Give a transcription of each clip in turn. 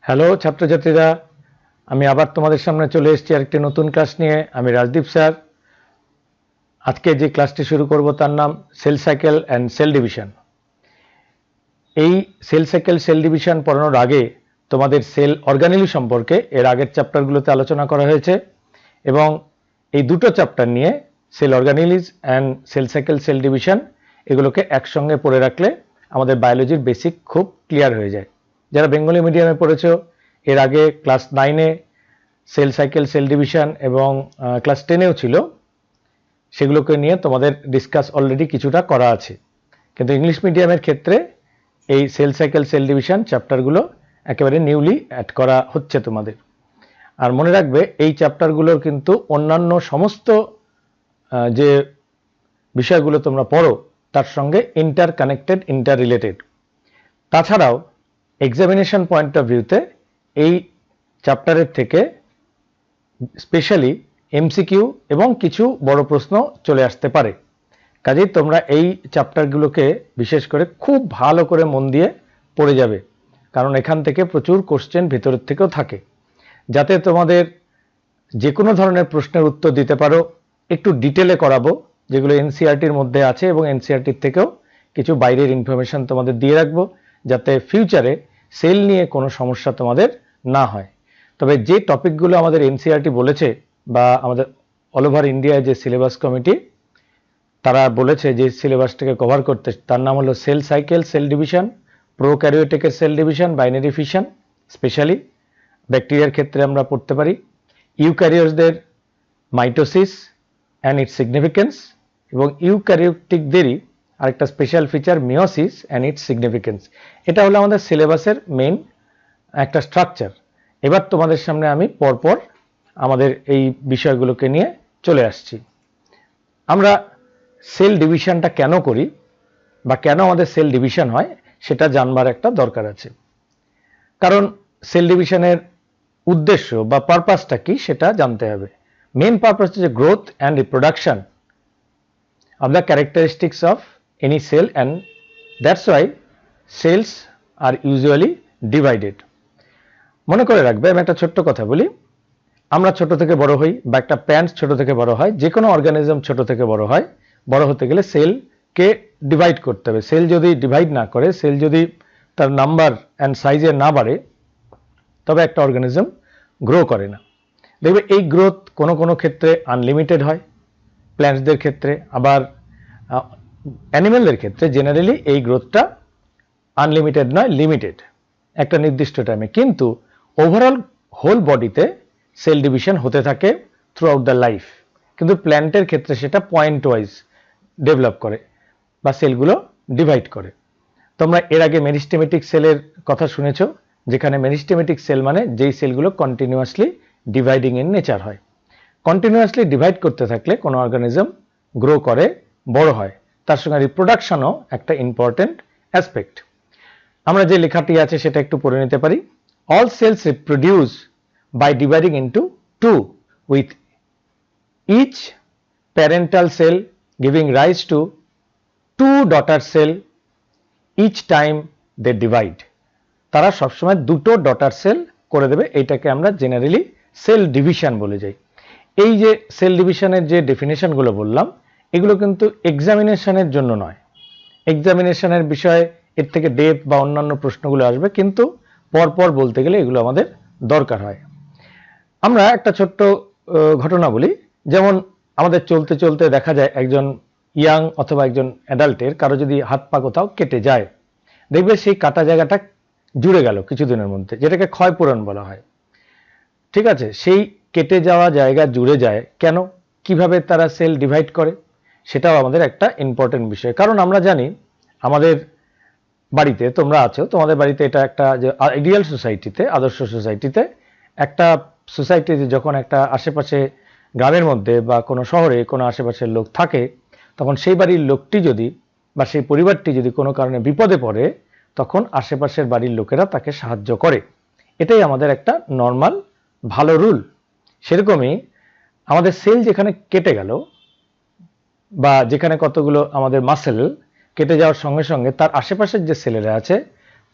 Hello ছাত্রছাত্রীরা, আমি আবার তোমাদের সামনে চলে এসেছি আরেকটি নতুন ক্লাস নিয়ে। আমি রাজদীপ স্যার। আজকে যে ক্লাসটি শুরু করব তার নাম cell cycle and cell division. এই সেল সাইকেল সেল ডিভিশন পড়ানোর আগে তোমাদের সেল অর্গানেলি সম্পর্কে এর আগের চ্যাপ্টারগুলোতে আলোচনা করা হয়েছে এবং এই দুটো চ্যাপ্টার নিয়ে cell organelles and cell cycle cell division এগুলোকে একসঙ্গে পড়ে রাখলে আমাদের বায়োলজির বেসিক খুব ক্লিয়ার হয়ে যায়। যারা বেঙ্গলি মিডিয়ামে পড়েছো এর আগে ক্লাস 9-এ সেল সাইকেল সেল ডিভিশন এবং ক্লাস 10-এও ছিল, সেগুলোকে নিয়ে তোমাদের ডিসকাস অলরেডি কিছুটা করা আছে। কিন্তু ইংলিশ মিডিয়ামের ক্ষেত্রে এই সেল সাইকেল সেল ডিভিশন চ্যাপ্টারগুলো একেবারে নিউলি অ্যাড করা হচ্ছে তোমাদের। আর মনে রাখবে এই চ্যাপ্টারগুলোর কিন্তু অন্যান্য সমস্ত যে বিষয়গুলো তোমরা পড়ো তার সঙ্গে ইন্টার কানেক্টেড, ইন্টার রিলেটেড। তাছাড়াও এক্সামিনেশন পয়েন্ট অফ ভিউতে এই চ্যাপ্টারের থেকে স্পেশালি এমসিকিউ এবং কিছু বড় প্রশ্ন চলে আসতে পারে। কাজেই তোমরা এই চ্যাপ্টারগুলোকে বিশেষ করে খুব ভালো করে মন দিয়ে পড়ে যাবে, কারণ এখান থেকে প্রচুর কোশ্চেন ভিতরের থেকেও থাকে। যাতে তোমাদের যে কোনো ধরনের প্রশ্নের উত্তর দিতে পারো, একটু ডিটেলে করাবো যেগুলো এনসিইআরটির মধ্যে আছে এবং এনসিইআরটির থেকেও কিছু বাইরের ইনফরমেশন তোমাদের দিয়ে রাখবো, যাতে ফিউচারে সেল নিয়ে কোনো সমস্যা তোমাদের না হয়। তবে যে টপিকগুলো আমাদের এনসিইআরটি বলেছে বা আমাদের অল ওভার ইন্ডিয়ায় যে সিলেবাস কমিটি তারা বলেছে যে সিলেবাসটাকে কভার করতে, তার নাম হলো সেল সাইকেল সেল ডিভিশন, প্রোক্যারিওটিকের cell division, binary fission, specially ব্যাকটেরিয়ার ক্ষেত্রে আমরা পড়তে পারি, ইউক্যারিওটসদের মাইটোসিস অ্যান্ড ইটস সিগনিফিকেন্স, এবং ইউক্যারিওটিকদেরই আরেকটা special feature meiosis and its significance. এটা হলো আমাদের সিলেবাসের মেইন একটা স্ট্রাকচার। এবার তোমাদের সামনে আমি পরপর আমাদের এই বিষয়গুলোকে নিয়ে চলে আসছি। আমরা সেল ডিভিশনটা কেন করি বা কেন আমাদের সেল ডিভিশন হয় সেটা জানবার একটা দরকার আছে। কারণ সেল ডিভিশনের উদ্দেশ্য বা পারপাসটা কি সেটা জানতে হবে। মেইন পারপাস হচ্ছে growth and reproduction of the characteristics of any cell, and that's why cells are usually divided. মনে করে রাখবে, আমি একটা ছোট্ট কথা বলি। আমরা ছোট থেকে বড় হই বা একটা প্ল্যান্ট ছোট থেকে বড় হয়, যে কোনো অর্গানিজম ছোট থেকে বড় হয়। বড় হতে গেলে সেলকে ডিভাইড করতে হবে। সেল যদি ডিভাইড না করে, সেল যদি তার নাম্বার অ্যান্ড সাইজে না বাড়ে, তবে একটা অর্গানিজম গ্রো করে না। দেখবে এই গ্রোথ কোনো কোনো ক্ষেত্রে আনলিমিটেড হয় প্ল্যান্টসদের ক্ষেত্রে, আবার অ্যানিমেলদের ক্ষেত্রে জেনারেলি এই গ্রোথটা আনলিমিটেড নয়, লিমিটেড একটা নির্দিষ্ট টাইমে। কিন্তু ওভারঅল হোল বডিতে সেল ডিভিশন হতে থাকে থ্রু আউট দ্য লাইফ। কিন্তু প্ল্যান্টের ক্ষেত্রে সেটা পয়েন্ট ওয়াইজ ডেভেলপ করে বা সেলগুলো ডিভাইড করে। তোমরা এর আগে মেরিস্টেমেটিক সেলের কথা শুনেছ, যেখানে মেরিস্টেমেটিক সেল মানে যেই সেলগুলো কন্টিনিউয়াসলি ডিভাইডিং ইন নেচার হয়। কন্টিনিউয়াসলি ডিভাইড করতে থাকলে কোনো অর্গানিজম গ্রো করে, বড় হয়। তার সঙ্গে রিপ্রোডাকশনও একটা ইম্পর্টেন্ট অ্যাসপেক্ট। আমরা যে লেখাটি আছে সেটা একটু পড়ে নিতে পারি। All cells reproduce by dividing into two, with each parental cell giving rise to two daughter cell each time they divide. তারা সবসময় দুটো ডটার সেল করে দেবে। এইটাকে আমরা জেনারেলি সেল ডিভিশন বলে যাই। এই যে সেল ডিভিশনের যে ডেফিনেশনগুলো বললাম, এগুলো কিন্তু এক্সামিনেশনের জন্য নয়। এক্সামিনেশনের বিষয়ে এর থেকে ডেপথ বা অন্যান্য প্রশ্নগুলো আসবে, কিন্তু পরপর বলতে গেলে এগুলো আমাদের দরকার হয়। আমরা একটা ছোট্ট ঘটনা বলি। যেমন আমাদের চলতে চলতে দেখা যায় একজন ইয়াং অথবা একজন অ্যাডাল্টের কারো যদি হাত পা কোথাও কেটে যায়, দেখবে সেই কাটা জায়গাটা জুড়ে গেল কিছুদিনের মধ্যে, যেটাকে ক্ষয়পূরণ বলা হয়। ঠিক আছে, সেই কেটে যাওয়া জায়গা জুড়ে যায় কেন, কিভাবে তারা সেল ডিভাইড করে, সেটাও আমাদের একটা ইম্পর্টেন্ট বিষয়। কারণ আমরা জানি আমাদের বাড়িতে, তোমরা আছো, তোমাদের বাড়িতে এটা একটা যে আইডিয়াল সোসাইটিতে, আদর্শ সোসাইটিতে, একটা সোসাইটিতে যখন একটা আশেপাশে গ্রামের মধ্যে বা কোনো শহরে কোনো আশেপাশের লোক থাকে, তখন সেই বাড়ির লোকটি যদি বা সেই পরিবারটি যদি কোনো কারণে বিপদে পড়ে, তখন আশেপাশের বাড়ির লোকেরা তাকে সাহায্য করে। এটাই আমাদের একটা নর্মাল ভালো রুল। সেরকমই আমাদের সেল যেখানে কেটে গেল বা যেখানে কতগুলো আমাদের মাসেল কেটে যাওয়ার সঙ্গে সঙ্গে তার আশেপাশের যে সেলেরা আছে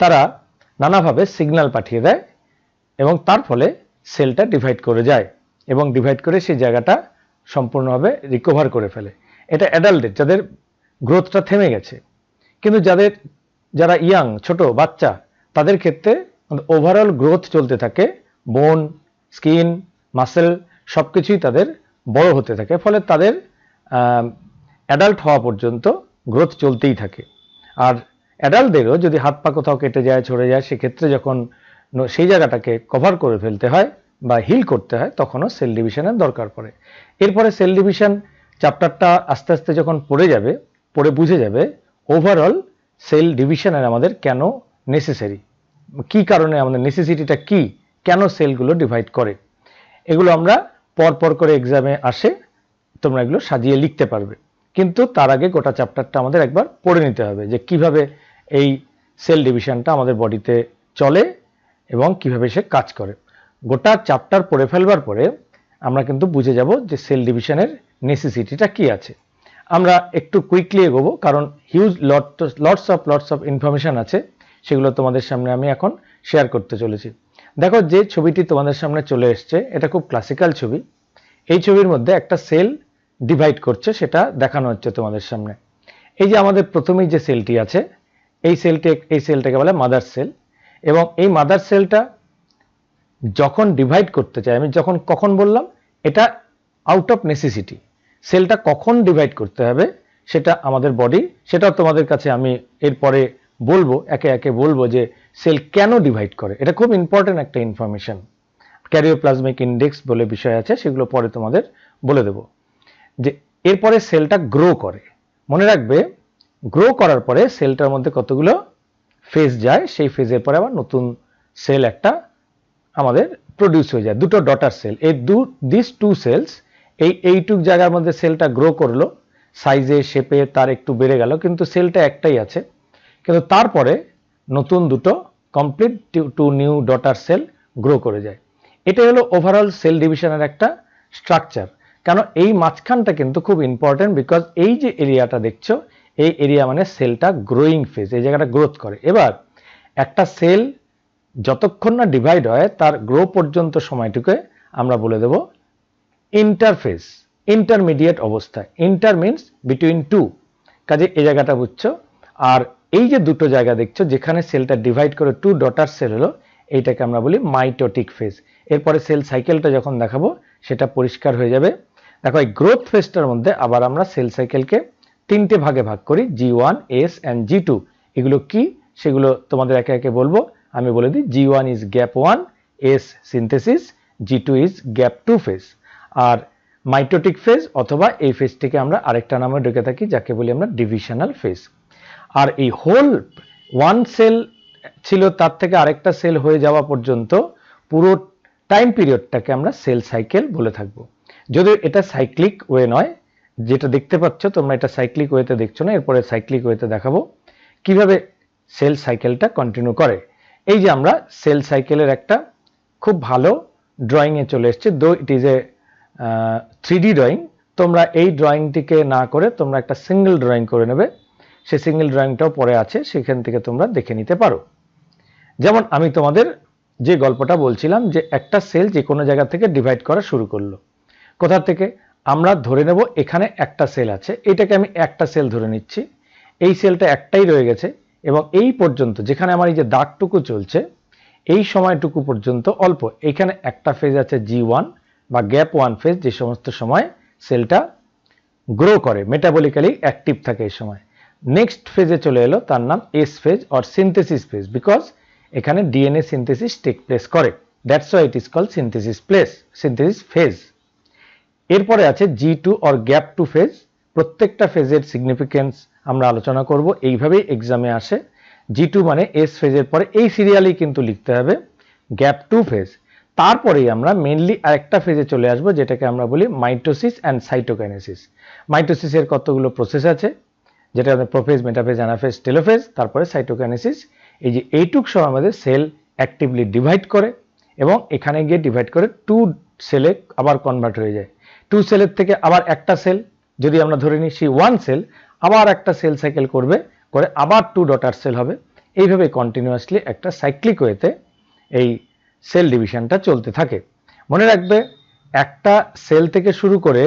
তারা নানাভাবে সিগন্যাল পাঠিয়ে দেয় এবং তার ফলে সেলটা ডিভাইড করে যায় এবং ডিভাইড করে সেই জায়গাটা সম্পূর্ণভাবে রিকভার করে ফেলে। এটা অ্যাডাল্টদের, যাদের গ্রোথটা থেমে গেছে। কিন্তু যারা ইয়াং, ছোট বাচ্চা, তাদের ক্ষেত্রে ওভারঅল গ্রোথ চলতে থাকে, বোন, স্কিন, মাসেল সবকিছুই তাদের বড় হতে থাকে, ফলে তাদের অ্যাডাল্ট হওয়া পর্যন্ত গ্রোথ চলতেই থাকে। আর অ্যাডাল্টদেরও যদি হাত পা কোথাও কেটে যায়, ছড়ে যায়, সেক্ষেত্রে যখন সেই জায়গাটাকে কভার করে ফেলতে হয় বা হিল করতে হয়, তখনও সেল ডিভিশনের দরকার পড়ে। এরপরে সেল ডিভিশন চ্যাপ্টারটা আস্তে আস্তে যখন পড়ে বুঝে যাবে ওভারঅল সেল ডিভিশনের আমাদের কেন নেসেসারি, কি কারণে আমাদের নেসেসিটিটা কি, কেন সেলগুলো ডিভাইড করে, এগুলো আমরা পরপর করে এক্সামে আসে, তোমরা এগুলো সাজিয়ে লিখতে পারবে। কিন্তু তার আগে গোটা চ্যাপ্টারটা আমাদের একবার পড়ে নিতে হবে যে কিভাবে এই সেল ডিভিশনটা আমাদের বডিতে চলে এবং কিভাবে সে কাজ করে। গোটা চ্যাপ্টার পড়ে ফেলবার পরে আমরা কিন্তু বুঝে যাব যে সেল ডিভিশনের নেসেসিটিটা কি আছে। আমরা একটু কুইকলি এগোবো, কারণ হিউজ লটস অফ ইনফরমেশন আছে, সেগুলো তোমাদের সামনে আমি এখন শেয়ার করতে চলেছি। দেখো, যে ছবিটি তোমাদের সামনে চলে এসছে, এটা খুব ক্লাসিক্যাল ছবি। এই ছবির মধ্যে একটা সেল ডিভাইড করছে, সেটা দেখানো হচ্ছে তোমাদের সামনে। এই যে আমাদের প্রথমেই যে সেলটি আছে, এই সেলটাকে বলে মাদার সেল। এবং এই মাদার সেলটা যখন ডিভাইড করতে চাই, আমি কখন বললাম, এটা আউট অফ নেসেসিটি। সেলটা কখন ডিভাইড করতে হবে সেটা আমাদের বডি, সেটাও তোমাদের কাছে আমি এরপরে বলবো, একে একে বলবো যে সেল কেন ডিভাইড করে। এটা খুব ইম্পর্টেন্ট একটা ইনফরমেশন। ক্যারিওপ্লাজমিক ইন্ডেক্স বলে বিষয় আছে, সেগুলো পরে তোমাদের বলে দেব। যে এরপরে সেলটা গ্রো করে, মনে রাখবে, গ্রো করার পরে সেলটার মধ্যে কতগুলো ফেজ যায়, সেই ফেজের পরে আবার নতুন সেল একটা আমাদের প্রডিউস হয়ে যায়, দুটো ডটার সেল। এই দিস টু সেলস, এইটুক জায়গার মধ্যে সেলটা গ্রো করলো, সাইজে শেপে তার একটু বেড়ে গেল, কিন্তু সেলটা একটাই আছে। কিন্তু তারপরে নতুন দুটো complete two new daughter cell grow করে যায়। এটা হলো ওভারঅল সেল ডিভিশনের একটা স্ট্রাকচার। কেন এই মাঝখানটা কিন্তু খুব ইম্পর্টেন্ট, বিকজ এই যে এরিয়াটা দেখছো, এই এরিয়া মানে সেলটা গ্রোয়িং ফেজ, এই জায়গাটা গ্রোথ করে। এবার একটা সেল যতক্ষণ না ডিভাইড হয়, তার গ্রো পর্যন্ত সময়টুকে আমরা বলে দেব ইন্টারফেজ, ইন্টারমিডিয়েট অবস্থা। ইন্টার মিনস বিটুইন টু, কাজে এই জায়গাটা বুঝছো। আর এই যে দুটো জায়গা দেখছো যেখানে সেলটা ডিভাইড করে টু ডটার সেল হলো, এইটাকে আমরা বলি মাইটোটিক ফেজ। এরপরে সেল সাইকেলটা যখন দেখাবো সেটা পরিষ্কার হয়ে যাবে। দেখো, এই গ্রোথ ফেজটার মধ্যে আবার আমরা সেল সাইকেলকে তিনটে ভাগে ভাগ করি, G1, S অ্যান্ড G2। এগুলো কি সেগুলো তোমাদের একে একে বলবো। আমি বলে দিই, G1 is gap 1, S synthesis, G2 is gap 2 phase. আর মাইটোটিক ফেজ অথবা এই ফেজটিকে আমরা আরেকটা নামে ডেকে থাকি, যাকে বলি আমরা ডিভিশনাল ফেজ। আর এই হোল ওয়ান সেল ছিল, তার থেকে আরেকটা সেল হয়ে যাওয়া পর্যন্ত পুরো টাইম পিরিয়ডটাকে আমরা সেল সাইকেল বলে থাকবো। যদিও এটা সাইক্লিক ওয়ে নয়, যেটা দেখতে পাচ্ছ তোমরা, এটা সাইক্লিক ওয়েতে দেখছো না, এরপরে সাইক্লিক ওয়েতে দেখাবো কিভাবে সেল সাইকেলটা কন্টিনিউ করে। এই যে আমরা সেল সাইকেলের একটা খুব ভালো ড্রয়িংয়ে চলে এসেছি, দো it is a 3D drawing. তোমরা এই ড্রয়িংটিকে না করে তোমরা একটা সিঙ্গেল ড্রয়িং করে নেবে, সেই সিঙ্গেল ড্রয়িংটাও পরে আছে, সেখান থেকে তোমরা দেখে নিতে পারো। যেমন আমি তোমাদের যে গল্পটা বলছিলাম, যে একটা সেল যে কোনো জায়গা থেকে ডিভাইড করা শুরু করলো। কোথা থেকে? আমরা ধরে নেব এখানে একটা সেল আছে, এটাকে আমি একটা সেল ধরে নিচ্ছি, এই সেলটা একটাই রয়ে গেছে, এবং এই পর্যন্ত যেখানে আমার এই যে দাগটুকু চলছে, এই সময়টুকু পর্যন্ত অল্প, এখানে একটা ফেজ আছে G1 বা গ্যাপ 1 ফেজ, যে সমস্ত সময় সেলটা গ্রো করে, মেটাবলিক্যালি অ্যাক্টিভ থাকে এই সময়। নেক্সট ফেজে চলে এলো, তার নাম S phase or synthesis phase, because এখানে ডিএনএ সিনথেসিস টেক প্লেস করে, that's why it is called synthesis phase. এরপরে আছে G2 অর গ্যাপ 2 ফেজ। প্রত্যেকটা ফেজের সিগনিফিকেন্স আমরা আলোচনা করব, এইভাবেই এক্সামে আসে। G2 মানে S ফেজের পরে এই সিরিয়ালেই কিন্তু লিখতে হবে গ্যাপ 2 ফেজ। তারপরেই আমরা মেইনলি আরেকটা ফেজে চলে আসবো, যেটাকে আমরা বলি মাইটোসিস অ্যান্ড সাইটোকাইনেসিস। মাইটোসিসের কতগুলো প্রসেস আছে, যেটা প্রোফেজ, মেটাফেজ, অ্যানাফেজ, টেলোফেজ, তারপরে সাইটোকাইনেসিস। এই যে এইটুক সময় আমাদের সেল অ্যাক্টিভলি ডিভাইড করে, এবং এখানে গিয়ে ডিভাইড করে টু সেলে আবার কনভার্ট হয়ে যায়। টু সেলের থেকে আবার একটা সেল, যদি আমরা ধরে নিই সেই ওয়ান সেল, আবার একটা সেল সাইকেল করবে, করে আবার টু ডটার সেল হবে। এইভাবে কন্টিনিউয়াসলি একটা সাইক্লিক ওয়েতে এই সেল ডিভিশনটা চলতে থাকে। মনে রাখবে একটা সেল থেকে শুরু করে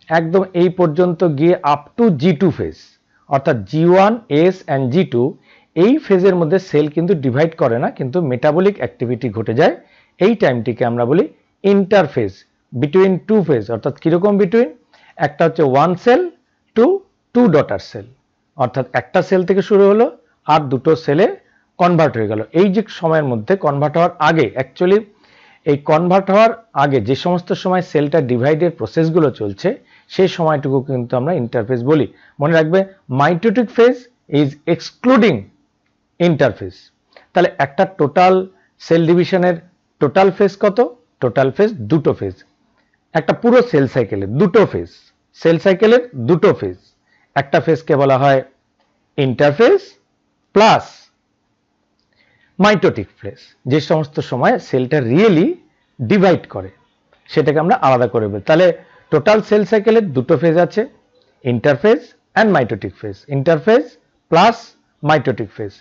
একদম এই পর্যন্ত গিয়ে আপ টু G2 ফেজ, অর্থাৎ G1, S অ্যান্ড G2, এই ফেজের মধ্যে সেল কিন্তু ডিভাইড করে না, কিন্তু মেটাবলিক অ্যাক্টিভিটি ঘটে যায়। এই টাইমটিকে আমরা বলি ইন্টারফেজ, বিটুইন টু ফেজ। অর্থাৎ কিরকম বিটুইন? একটা হচ্ছে one cell to two daughter cell, অর্থাৎ একটা সেল থেকে শুরু হলো আর দুটো সেলে কনভার্ট হয়ে গেল। এই যে সময়ের মধ্যে কনভার্ট হওয়ার আগে, অ্যাকচুয়ালি এই কনভার্ট হওয়ার আগে যে সমস্ত সময় সেলটা ডিভাইডের প্রসেসগুলো চলছে, সেই সময়টুকু কিন্তু আমরা ইন্টারফেজ বলি। মনে রাখবে mitotic phase is excluding interphase. তাহলে একটা টোটাল সেল ডিভিশনের টোটাল ফেজ কত? টোটাল ফেজ দুটো ফেজ। একটা পুরো সেল সাইকেলের দুটো ফেজ, সেল সাইকেলের দুটো ফেজ। একটা ফেজকে বলা হয় ইন্টারফেজ প্লাস মাইটোটিক ফেজ, যে সমস্ত সময় সেলটা রিয়েলি ডিভাইড করে, সেটাকে আমরা আলাদা করে বলি। তাহলে টোটাল সেল সাইকেলের দুটো ফেজ আছে, interphase and mitotic phase. Interphase plus mitotic phase.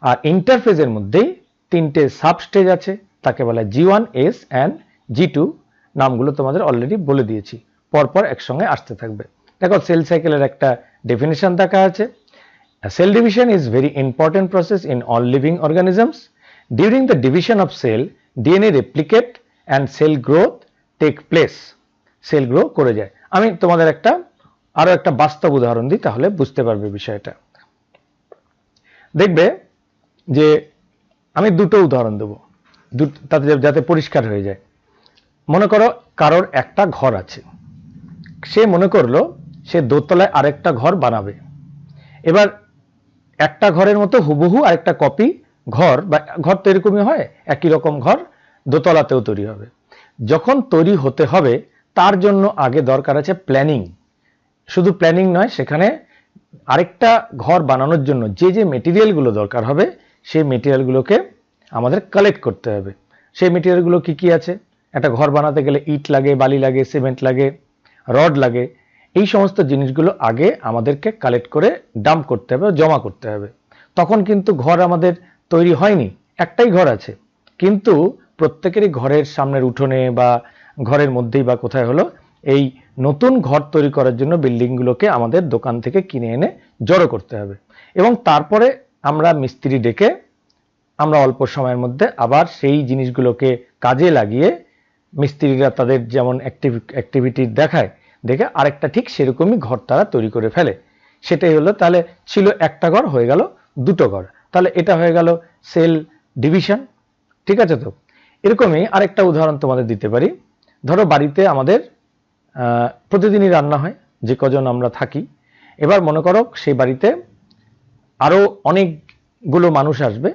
আর ইন্টারফেজের মধ্যেই তিনটে সাব স্টেজ আছে, তাকে বলা G1, S অ্যান্ড G2। নামগুলো তোমাদের অলরেডি বলে দিয়েছি, পরপর একসঙ্গে আসতে থাকবে। দেখো সেল সাইকেলের একটা ডেফিনেশন দেখা আছে। Cell division is very important process in all living organisms. During the division of cell, DNA replicate and cell growth take place. Cell grow করে যায়। আমি তোমাদের আরো একটা বাস্তব উদাহরণ দিই, তাহলে বুঝতে পারবে বিষয়টা। দেখবে যে আমি দুটো উদাহরণ দেবো, তাতে যাতে পরিষ্কার হয়ে যায়। মনে করো কারোর একটা ঘর আছে, সে মনে করলো সে দোতলায় আরেকটা ঘর বানাবে। এবার একটা ঘরের মতো হুবহু আরেকটা কপি ঘর, বা ঘর তো এরকমই হয়, একই রকম ঘর দোতলাতেও তৈরি হবে। যখন তৈরি হতে হবে তার জন্য আগে দরকার আছে প্ল্যানিং। শুধু প্ল্যানিং নয়, সেখানে আরেকটা ঘর বানানোর জন্য যে যে মেটেরিয়ালগুলো দরকার হবে, সেই মেটেরিয়ালগুলোকে আমাদের কালেক্ট করতে হবে। সেই মেটেরিয়ালগুলো কি কি আছে? একটা ঘর বানাতে গেলে ইট লাগে, বালি লাগে, সিমেন্ট লাগে, রড লাগে। এই সমস্ত জিনিসগুলো আগে আমাদেরকে কালেক্ট করে ডাম্প করতে হবে, জমা করতে হবে। তখন কিন্তু ঘর আমাদের তৈরি হয়নি, একটাই ঘর আছে, কিন্তু প্রত্যেকেরই ঘরের সামনের উঠোনে বা ঘরের মধ্যেই বা কোথায় হলো, এই নতুন ঘর তৈরি করার জন্য বিল্ডিংগুলোকে আমাদের দোকান থেকে কিনে এনে জড়ো করতে হবে। এবং তারপরে আমরা মিস্ত্রি ডেকে আমরা অল্প সময়ের মধ্যে আবার সেই জিনিসগুলোকে কাজে লাগিয়ে, মিস্ত্রিরা তাদের যেমন অ্যাক্টিভিটি দেখায়, দেখে আরেকটা ঠিক সেরকমই ঘর তারা তৈরি করে ফেলে। সেটাই হলো, তাহলে ছিল একটা ঘর, হয়ে গেল দুটো ঘর। তাহলে এটা হয়ে গেল সেল ডিভিশন। ঠিক আছে? তো এরকমই আরেকটা উদাহরণ তোমাদের দিতে পারি। ধরো বাড়িতে আমাদের প্রতিদিনই রান্না হয়, যে কজন আমরা থাকি। এবার মনে করো সেই বাড়িতে আরো অনেকগুলো মানুষ আসবে,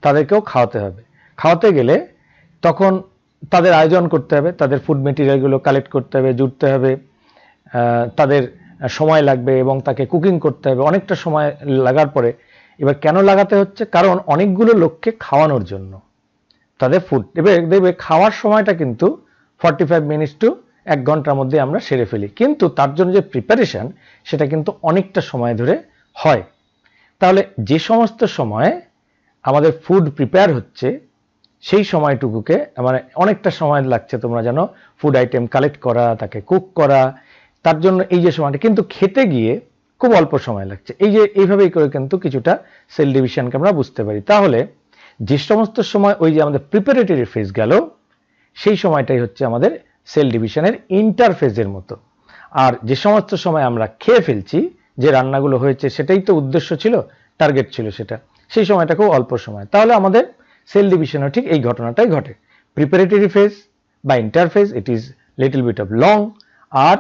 তাদেরকেও খাওয়াতে হবে। খাওয়াতে গেলে তখন তাদের আয়োজন করতে হবে, তাদের ফুড মেটেরিয়ালগুলো কালেক্ট করতে হবে, জুটতে হবে, তাদের সময় লাগবে এবং তাকে কুকিং করতে হবে। অনেকটা সময় লাগার পরে এবার কেন লাগাতে হচ্ছে? কারণ অনেকগুলো লোককে খাওয়ানোর জন্য তাদের ফুড। এবার দেখবে খাওয়ার সময়টা কিন্তু 45 মিনিটস টু 1 ঘন্টার মধ্যে আমরা সেরে ফেলি, কিন্তু তার জন্য যে প্রিপারেশন, সেটা কিন্তু অনেকটা সময় ধরে হয়। তাহলে যে সমস্ত সময় আমাদের ফুড প্রিপেয়ার হচ্ছে, সেই সময়টুকুকে মানে অনেকটা সময় লাগছে, তোমরা জানো, ফুড আইটেম কালেক্ট করা, তাকে কুক করা, তার জন্য এই যে সময়টা, কিন্তু খেতে গিয়ে খুব অল্প সময় লাগছে। এই যে এইভাবেই করে কিন্তু কিছুটা সেল ডিভিশনকে আমরা বুঝতে পারি। তাহলে যে সমস্ত সময় ওই যে আমাদের প্রিপারেটরি ফেজ গেল, সেই সময়টাই হচ্ছে আমাদের সেল ডিভিশনের ইন্টারফেজের মতো। আর যে সমস্ত সময় আমরা খেয়ে ফেলছি, যে রান্নাগুলো হয়েছে, সেটাই তো উদ্দেশ্য ছিল, টার্গেট ছিল সেটা, সেই সময়টা খুব অল্প সময়। তাহলে আমাদের সেল ডিভিশনও ঠিক এই ঘটনাটাই ঘটে। প্রিপারেটরি ফেজ বা interphase, it is little bit of long. আর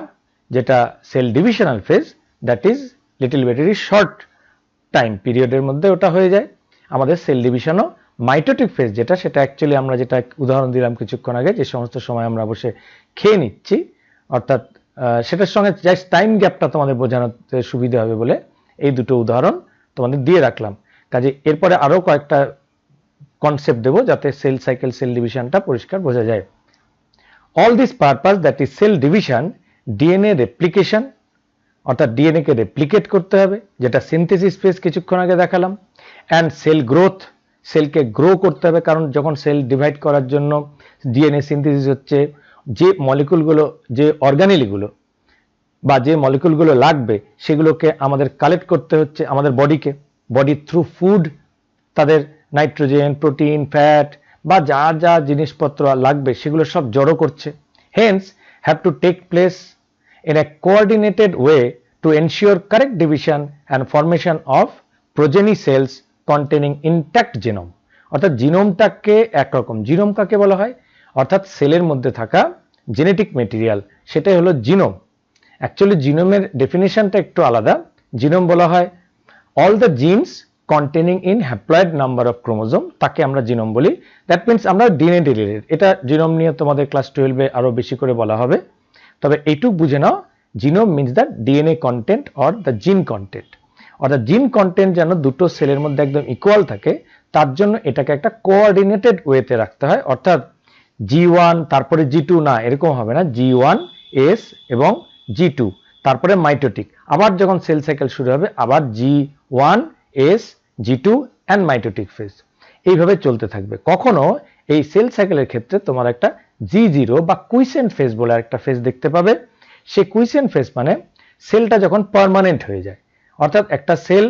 যেটা cell divisional phase, that is little very short time পিরিয়ডের মধ্যে ওটা হয়ে যায়। আমাদের সেল ডিভিশনও মাইটোটিক ফেজ যেটা, সেটা অ্যাকচুয়ালি আমরা যেটা উদাহরণ দিলাম কিছুক্ষণ আগে, যে সমস্ত সময় আমরা বসে খেয়ে নিচ্ছি, অর্থাৎ সেটার সঙ্গে জাস্ট টাইম গ্যাপটা তোমাদের বোঝানোতে সুবিধা হবে বলে এই দুটো উদাহরণ তোমাদের দিয়ে রাখলাম। কাজে এরপরে আরো কয়েকটা কনসেপ্ট দেবো, যাতে সেল সাইকেল, সেল ডিভিশনটা পরিষ্কার বোঝা যায়। All this purpose, that is cell division, DNA replication, অর্থাৎ ডিএনএ কে রেপ্লিকেট করতে হবে, যেটা সিনথেসিস ফেজ কিছুক্ষণ আগে দেখালাম, অ্যান্ড সেল গ্রোথ, সেলকে গ্রো করতে হবে, কারণ যখন সেল ডিভাইড করার জন্য ডিএনএ সিনথেসিস হচ্ছে, যে মলিকুলগুলো, যে অর্গানেলগুলো বা যে মলিকুলগুলো লাগবে সেগুলোকে আমাদের কালেক্ট করতে হচ্ছে আমাদের বডি থ্রু ফুড, তাদের নাইট্রোজেন, প্রোটিন, ফ্যাট বা যা যা জিনিসপত্র লাগবে সেগুলো সব জড়ো করছে। Hence have to take place in a coordinated way to ensure correct division and formation of progeny cells containing intact genome। অর্থাৎ জিনোমটাকে একরকম, জিনোম কাকে বলা হয়, অর্থাৎ সেলের মধ্যে থাকা জেনেটিক মেটেরিয়াল, সেটাই হলো জিনোম। অ্যাকচুয়ালি জিনোমের ডেফিনেশনটা একটু আলাদা। জিনোম বলা হয় all the genes containing in haploid number of chromosome, তাকে আমরা জিনোম বলি। দ্যাট মিনস আমরা ডিএনএ রিলেটেড, এটা জিনোম নিয়ে তোমাদের ক্লাস 12-এ আরো বেশি করে বলা হবে। তবে এইটুক বুঝে নাও, genome means the DNA content or the gene content, অর্থাৎ জিন কন্টেন্ট যেন দুটো সেলের মধ্যে একদম ইকুয়াল থাকে, তার জন্য এটাকে একটা কোঅর্ডিনেটেড ওয়েতে রাখতে হয়। অর্থাৎ G1 তারপরে G2 না, এরকম হবে না, G1 S এবং G2 তারপরে মাইটোটিক, আবার যখন সেল সাইকেল শুরু হবে আবার G1 S G2 and mitotic phase, এইভাবে চলতে থাকবে। কখনো এই সেল সাইকেলের ক্ষেত্রে তোমার একটা G0 বা কুইসেন্ট ফেজ বলে একটা ফেজ দেখতে পাবে। সেই কুইসেন্ট ফেজ মানে সেলটা যখন পার্মানেন্ট হয়ে যায়, অর্থাৎ একটা সেল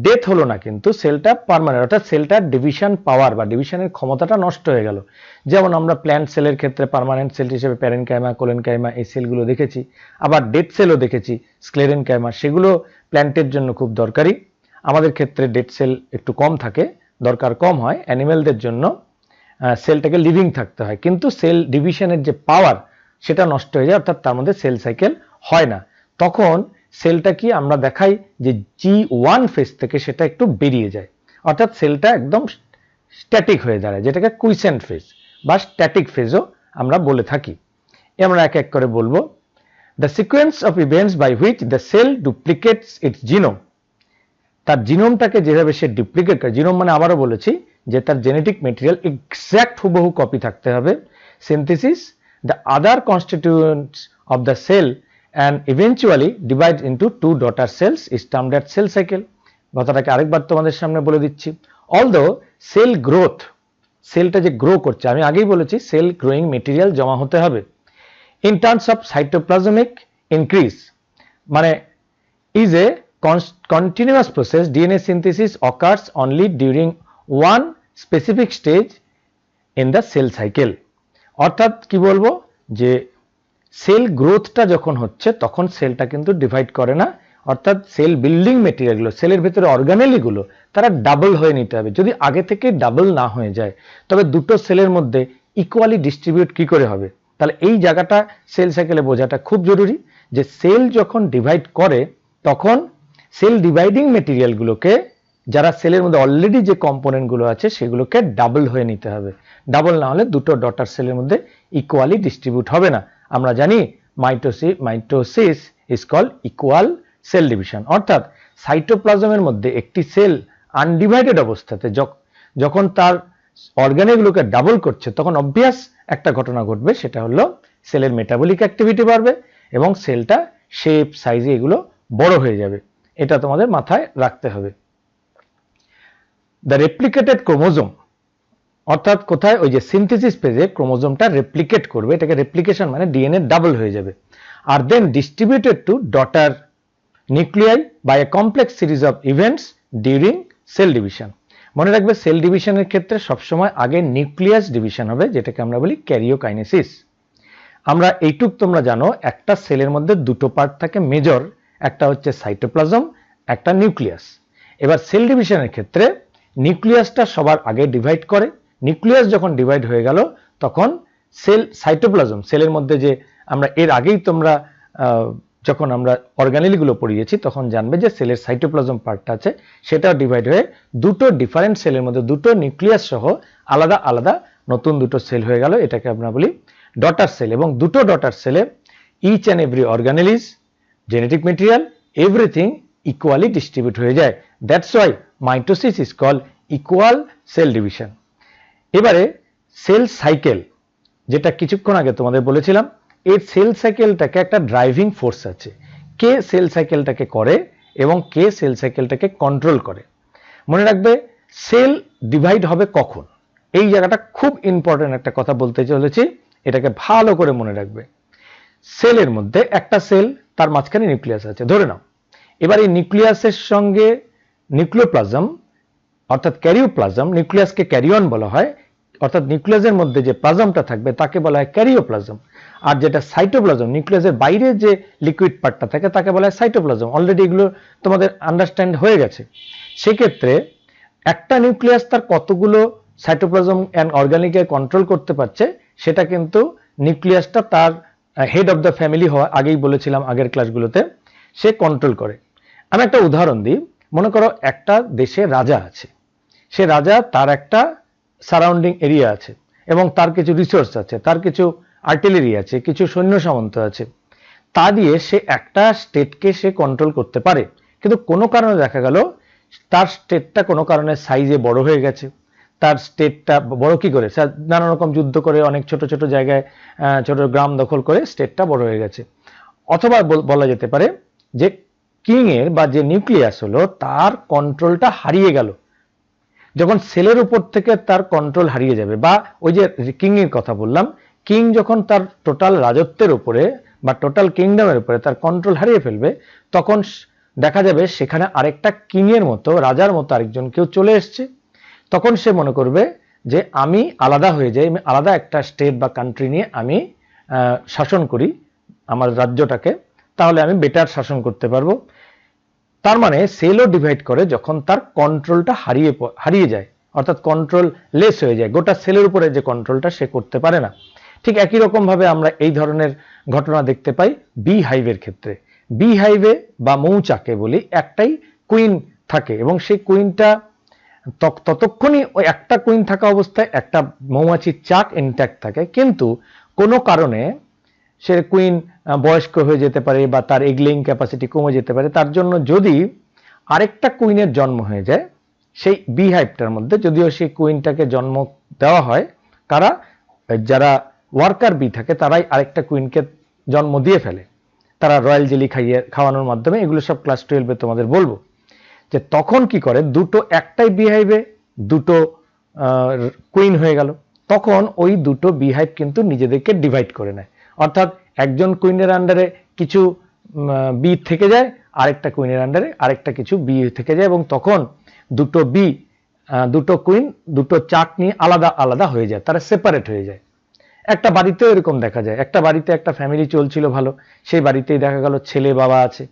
ডেথ হলো না কিন্তু সেলটা পার্মানেন্ট, অর্থাৎ সেলটার ডিভিশন পাওয়ার বা ডিভিশনের ক্ষমতাটা নষ্ট হয়ে গেল। যেমন আমরা প্ল্যান্ট সেলের ক্ষেত্রে পার্মানেন্ট সেল হিসেবে প্যারেনকাইমা, কোলেনকাইমা এই সেলগুলো দেখেছি, আবার ডেড সেলও দেখেছি স্ক্লেরেনকাইমা, সেগুলো প্ল্যান্টের জন্য খুব দরকারি। আমাদের ক্ষেত্রে ডেড সেল একটু কম থাকে, দরকার কম হয়। অ্যানিমেলদের জন্য সেলটাকে লিভিং থাকতে হয়, কিন্তু সেল ডিভিশনের যে পাওয়ার সেটা নষ্ট হয়ে যায়, অর্থাৎ তার মধ্যে সেল সাইকেল হয় না। তখন সেলটা কি আমরা দেখাই যে G1 ফেজ থেকে সেটা একটু বেরিয়ে যায়, অর্থাৎ সেলটা একদম স্ট্যাটিক হয়ে দাঁড়ায়, যেটাকে কুইসেন্ট ফেজ বা স্ট্যাটিক ফেজও আমরা বলে থাকি। আমরা এক এক করে বলবো। The sequence of events by which the cell duplicates its genome, তার জিনোমটাকে যেভাবে সে ডুপ্লিকেট করে, জিনোম মানে আবারও বলেছি যে তার জেনেটিক মেটেরিয়াল এক্স্যাক্ট হুবহু কপি থাকতে হবে। Synthesis the other constituents of the cell and eventually divide into two daughter cells is termed as cell cycle। কথাটাকে আরেকবার তোমাদের সামনে বলে দিচ্ছি। although cell growth, সেলটা যে গ্রো করছে, আমি আগেই বলেছি সেল গ্রোয়িং মেটেরিয়াল জমা হতে হবে। in terms of cytoplasmic increase মানে is a continuous process, DNA synthesis occurs only during one specific stage in the cell cycle। অর্থাৎ কি বলবো, যে সেল গ্রোথটা যখন হচ্ছে তখন সেলটা কিন্তু ডিভাইড করে না, অর্থাৎ সেল বিল্ডিং মেটেরিয়ালগুলো, সেলের ভেতরে অর্গানেলগুলো তারা ডাবল হয়ে নিতে হবে। যদি আগে থেকে ডাবল না হয়ে যায় তবে দুটো সেলের মধ্যে ইকুয়ালি ডিস্ট্রিবিউট কি করে হবে? তাহলে এই জায়গাটা সেল সাইকেলে বোঝাটা খুব জরুরি, যে সেল যখন ডিভাইড করে তখন সেল ডিভাইডিং মেটেরিয়ালগুলোকে, যারা সেলের মধ্যে অলরেডি যে কম্পোনেন্টগুলো আছে সেগুলোকে ডাবল হয়ে নিতে হবে। ডাবল না হলে দুটো ডটার সেলের মধ্যে ইকুয়ালি ডিস্ট্রিবিউট হবে না। আমরা জানি mitosis is called equal cell division, অর্থাৎ সাইটোপ্লাজমের মধ্যে একটি সেল আনডিভাইডেড অবস্থাতে যখন তার অর্গানেলগুলোকে ডাবল করছে তখন অবভিয়াস একটা ঘটনা ঘটবে, সেটা হলো সেলের মেটাবলিক অ্যাক্টিভিটি বাড়বে এবং সেলটা শেপ, সাইজে এগুলো বড় হয়ে যাবে। এটা তোমাদের মাথায় রাখতে হবে। দ্য রেপ্লিকেটেড ক্রোমোজোম, অর্থাৎ কোথায়, ওই যে সিনথেসিস ফেজে ক্রোমোজোমটা রেপ্লিকেট করবে, এটাকে রেপ্লিকেশন মানে ডিএনএ ডাবল হয়ে যাবে, আর then distributed to daughter nuclei by a complex series of events during cell division. মনে রাখবে সেল ডিভিশনের ক্ষেত্রে সবসময় আগে নিউক্লিয়াস ডিভিশন হবে, যেটাকে আমরা বলি ক্যারিওকাইনেসিস। আমরা এইটুক তোমরা জানো, একটা সেলের মধ্যে দুটো পার্ট থাকে মেজর, একটা হচ্ছে সাইটোপ্লাজম, একটা নিউক্লিয়াস। এবার সেল ডিভিশনের ক্ষেত্রে নিউক্লিয়াসটা সবার আগে ডিভাইড করে, নিউক্লিয়াস যখন ডিভাইড হয়ে গেল তখন সাইটোপ্লাজম, সেলের মধ্যে যে আমরা এর আগেই তোমরা যখন আমরা অর্গানেলগুলো পড়িয়েছি তখন জানবে যে সেলের সাইটোপ্লাজম পার্টটা আছে, সেটাও ডিভাইড হয়ে দুটো ডিফারেন্ট সেলের মধ্যে দুটো নিউক্লিয়াস সহ আলাদা আলাদা নতুন দুটো সেল হয়ে গেল, এটাকে আমরা বলি ডটার সেল। এবং দুটো ডটার সেলে each and every organelle is genetic material everything equally distribute হয়ে যায়। That's why mitosis is called equal cell division. এবারে সেল সাইকেল, যেটা কিছুক্ষণ আগে তোমাদের বলেছিলাম, এই সেল সাইকেলটাকে একটা ড্রাইভিং ফোর্স আছে। কে সেল সাইকেলটাকে করে এবং কে সেল সাইকেলটাকে কন্ট্রোল করে? মনে রাখবে সেল ডিভাইড হবে কখন, এই জায়গাটা খুব ইম্পর্টেন্ট একটা কথা বলতে চলেছি, এটাকে ভালো করে মনে রাখবে। সেলের মধ্যে একটা সেল, তার মাঝখানে নিউক্লিয়াস আছে ধরে নাও। এবার এই নিউক্লিয়াসের সঙ্গে নিউক্লিওপ্লাজম অর্থাৎ ক্যারিওপ্লাজম, নিউক্লিয়াসকে ক্যারিয়ন বলা হয়, অর্থাৎ নিউক্লিয়াসের মধ্যে যে প্লাজমটা থাকবে তাকে বলা হয় ক্যারিওপ্লাজম। আর যেটা সাইটোপ্লাজম, নিউক্লিয়াসের বাইরে যে লিকুইড পার্টটা থাকে তাকে বলা হয় সাইটোপ্লাজম। অলরেডি এগুলো তোমাদের আন্ডারস্ট্যান্ড হয়ে গেছে। সেক্ষেত্রে একটা নিউক্লিয়াস তার কতগুলো সাইটোপ্লাজম অ্যান্ড অর্গানিকে কন্ট্রোল করতে পারছে, সেটা কিন্তু নিউক্লিয়াসটা তার হেড অফ দ্য ফ্যামিলি হওয়া, আগেই বলেছিলাম আগের ক্লাসগুলোতে, সে কন্ট্রোল করে। আমি একটা উদাহরণ দিই। মনে করো একটা দেশে রাজা আছে, সে রাজা, তার একটা সারাউন্ডিং এরিয়া আছে এবং তার কিছু রিসোর্স আছে, তার কিছু আর্টিলারি আছে, কিছু সৈন্য সামন্ত আছে, তা দিয়ে সে একটা স্টেটকে সে কন্ট্রোল করতে পারে। কিন্তু কোনো কারণে দেখা গেল তার স্টেটটা কোনো কারণে সাইজে বড় হয়ে গেছে। তার স্টেটটা বড় কি করে, নানা রকম যুদ্ধ করে অনেক ছোট ছোট জায়গায় ছোট গ্রাম দখল করে স্টেটটা বড় হয়ে গেছে। অথবা বলা যেতে পারে যে কিং এর বা যে নিউক্লিয়াস হলো তার কন্ট্রোলটা হারিয়ে গেল। যখন সেলের উপর থেকে তার কন্ট্রোল হারিয়ে যাবে, বা ওই যে কিং এর কথা বললাম, কিং যখন তার টোটাল রাজত্বের উপরে বা টোটাল কিংডমের উপরে তার কন্ট্রোল হারিয়ে ফেলবে, তখন দেখা যাবে সেখানে আরেকটা কিং এর মতো, রাজার মতো আরেকজন কেউ চলে এসছে। তখন সে মনে করবে যে আমি আলাদা হয়ে যাই, আমি আলাদা একটা স্টেট বা কান্ট্রি নিয়ে আমি শাসন করি আমার রাজ্যটাকে, তাহলে আমি বেটার শাসন করতে পারবো। তার মানে সেলও ডিভাইড করে যখন তার কন্ট্রোলটা হারিয়ে যায়, অর্থাৎ কন্ট্রোল লেস হয়ে যায়, গোটা সেলের উপরে যে কন্ট্রোলটা সে করতে পারে না। ঠিক একই রকম ভাবে আমরা এই ধরনের ঘটনা দেখতে পাই বি হাইভের ক্ষেত্রে। বি হাইভে বা মৌচাকে বলি, একটাই কুইন থাকে এবং সেই কুইনটা ততক্ষণই ওই একটা কুইন থাকা অবস্থায় একটা মৌমাছির চাক ইনট্যাক্ট থাকে, কিন্তু কোনো কারণে সে কুইন বয়স্ক হয়ে যেতে পারে বা তার এগলেইং ক্যাপাসিটি কমে যেতে পারে। তার জন্য যদি আরেকটা কুইনের জন্ম হয়ে যায় সেই বি হাইভটার মধ্যে, যদিও সেই কুইনটাকে জন্ম দেওয়া হয় কারা, যারা ওয়ার্কার বি থাকে তারাই আরেকটা কুইনকে জন্ম দিয়ে ফেলে, তারা রয়্যাল জেলি খাওয়ানোর মাধ্যমে। এগুলো সব ক্লাস 12-এ তোমাদের বলবো। যে তখন কি করে, দুটো একটাই বি হাইভে দুটো কুইন হয়ে গেল, তখন ওই দুটো বি হাইভ কিন্তু নিজেদেরকে ডিভাইড করে নেয়। অর্থাৎ একজন কুইনের আন্ডারে কিছু বি থেকে যায়, আরেকটা কুইনের আন্ডারে আরেকটা কিছু বি থেকে যায়, এবং তখন দুটো কুইন দুটো চাক নিয়ে আলাদা আলাদা হয়ে যায়, তারা সেপারেট হয়ে যায়। একটা বাড়িতেও এরকম দেখা যায়, একটা বাড়িতে একটা ফ্যামিলি চলছিল ভালো, সেই বাড়িতেই দেখা গেল ছেলে বাবা আছে,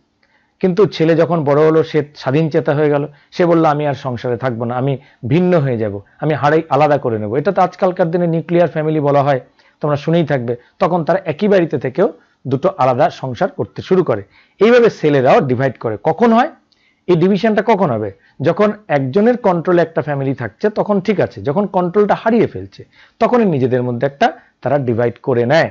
কিন্তু ছেলে যখন বড় হলো সে স্বাধীন চেতা হয়ে গেল, সে বলল আমি আর সংসারে থাকবো না, আমি ভিন্ন হয়ে যাব, আমি আলাদা করে নেব। এটা তো আজকালকার দিনে নিউক্লিয়ার ফ্যামিলি বলা হয়, তোমরা শুনেই থাকবে। তখন তারা একই বাড়িতে থেকেও দুটো আলাদা সংসার করতে শুরু করে। এইভাবে সেলেরাও ডিভাইড করে। কখন হয় এই ডিভিশনটা, কখন হবে? যখন একজনের কন্ট্রোলে একটা ফ্যামিলি থাকছে তখন ঠিক আছে, যখন কন্ট্রোলটা হারিয়ে ফেলছে তখনই নিজেদের মধ্যে একটা তারা ডিভাইড করে নেয়।